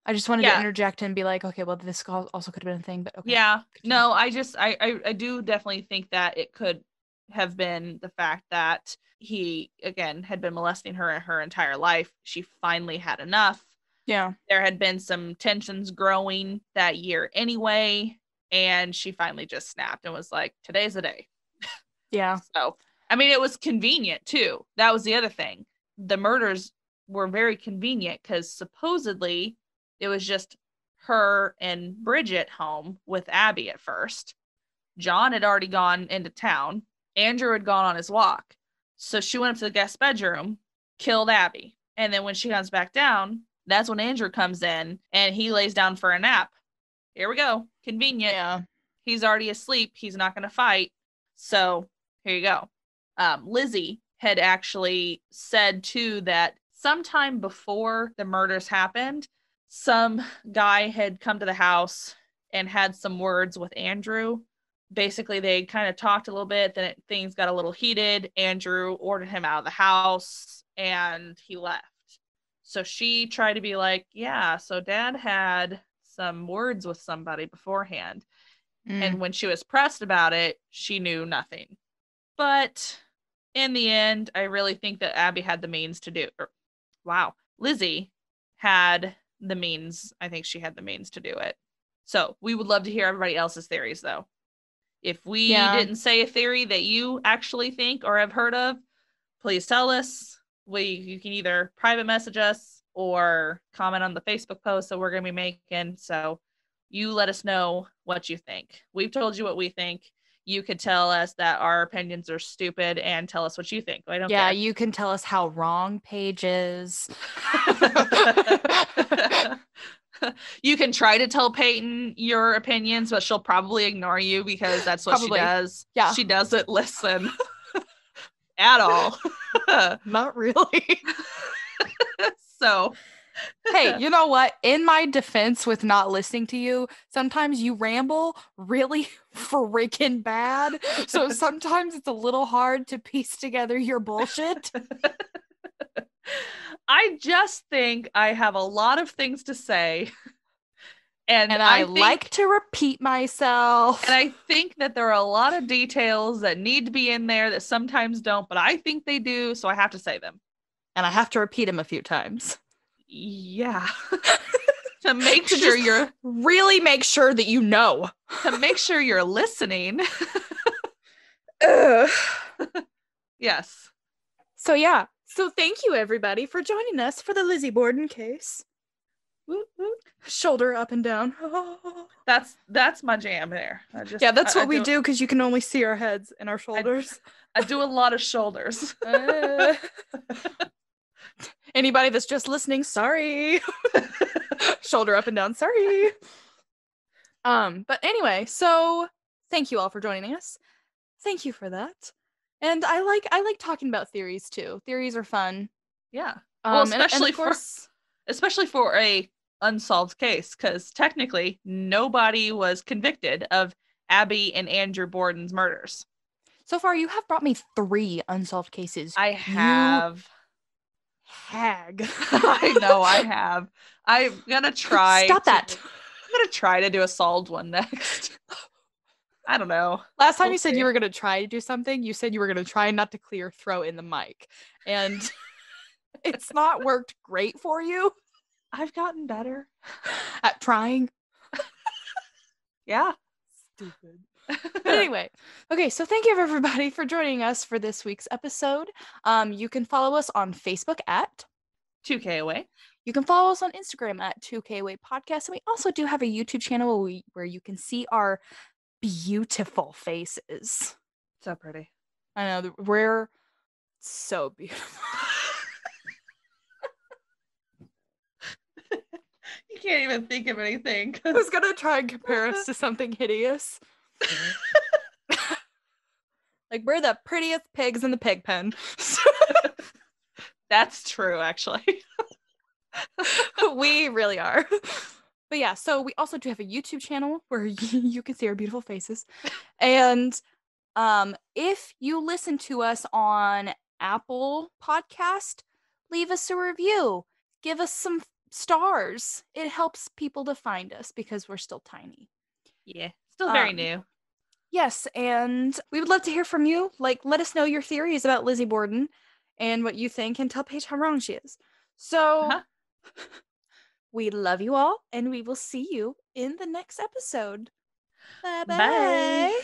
I just wanted to Yeah. interject and be like, okay, well, this also could have been a thing, but okay. Yeah. Continue. No, I do definitely think that it could have been the fact that he again had been molesting her entire life. She finally had enough. Yeah. There had been some tensions growing that year anyway, and she finally just snapped and was like, today's the day. Yeah. So, I mean, it was convenient too. That was the other thing. The murders were very convenient because supposedly it was just her and Bridget home with Abby at first. John had already gone into town. Andrew had gone on his walk. So she went up to the guest bedroom, killed Abby. And then when she comes back down, that's when Andrew comes in and he lays down for a nap. Here we go. Convenient. Yeah. He's already asleep. He's not going to fight. So here you go. Lizzie had actually said too that sometime before the murders happened, some guy had come to the house and had some words with Andrew. Basically, they kind of talked a little bit, then things got a little heated. Andrew ordered him out of the house and he left. So she tried to be like, yeah, so dad had some words with somebody beforehand. And when she was pressed about it, she knew nothing. But in the end, I really think that Abby had the means to do. Lizzie had the means. I think she had the means to do it. So we would love to hear everybody else's theories, though. If we didn't say a theory that you actually think or have heard of, please tell us. You can either private message us or comment on the Facebook post that we're going to be making. So you let us know what you think. We've told you what we think. You could tell us that our opinions are stupid and tell us what you think. I don't care. You can tell us how wrong Paige is. You can try to tell Peyton your opinions, but she'll probably ignore you because that's what she does. Yeah. She doesn't listen at all. Not really. So, hey, you know what? In my defense with not listening to you, sometimes you ramble really freaking bad. So sometimes it's a little hard to piece together your bullshit. I just think I have a lot of things to say. And I like to repeat myself. And I think that there are a lot of details that need to be in there that sometimes don't, but I think they do, so I have to say them. And I have to repeat them a few times. Yeah. To make sure you're really make sure that you know. To make sure you're listening. Yes. So yeah. So thank you everybody for joining us for the Lizzie Borden case. Woo, woo. Shoulder up and down. That's my jam there. Yeah, that's what we do because you can only see our heads and our shoulders. I do a lot of shoulders. Anybody that's just listening, sorry. Shoulder up and down, sorry. But anyway, so thank you all for joining us. Thank you for that. And I like talking about theories too. Theories are fun. Yeah. Well, especially and of course, especially for a unsolved case, because technically nobody was convicted of Abbie and Andrew Borden's murders. So far, you have brought me 3 unsolved cases. I have. You hag. I know I have. I'm gonna try. Stop that. I'm gonna try to do a solved one next. I don't know. Last time you said you were gonna try to do something, you said you were gonna try not to clear your throat in the mic, and it's not worked great for you. I've gotten better at trying. Yeah. Stupid. But anyway, okay, so thank you everybody for joining us for this week's episode. You can follow us on Facebook at 2K Away. You can follow us on Instagram at 2K Away Podcast, and we also do have a YouTube channel where you can see our beautiful faces. So pretty. I know, we're so beautiful. You can't even think of anything. I was gonna try and compare us to something hideous. Like, we're the prettiest pigs in the pig pen. That's true, actually. We really are. But yeah, so we also do have a YouTube channel where you can see our beautiful faces. And if you listen to us on Apple Podcast, leave us a review. Give us some stars. It helps people to find us because we're still tiny. Yeah, still very new. Yes, and we would love to hear from you. Like, let us know your theories about Lizzie Borden and what you think, and tell Paige how wrong she is. So, we love you all, and we will see you in the next episode. Bye-bye. Bye.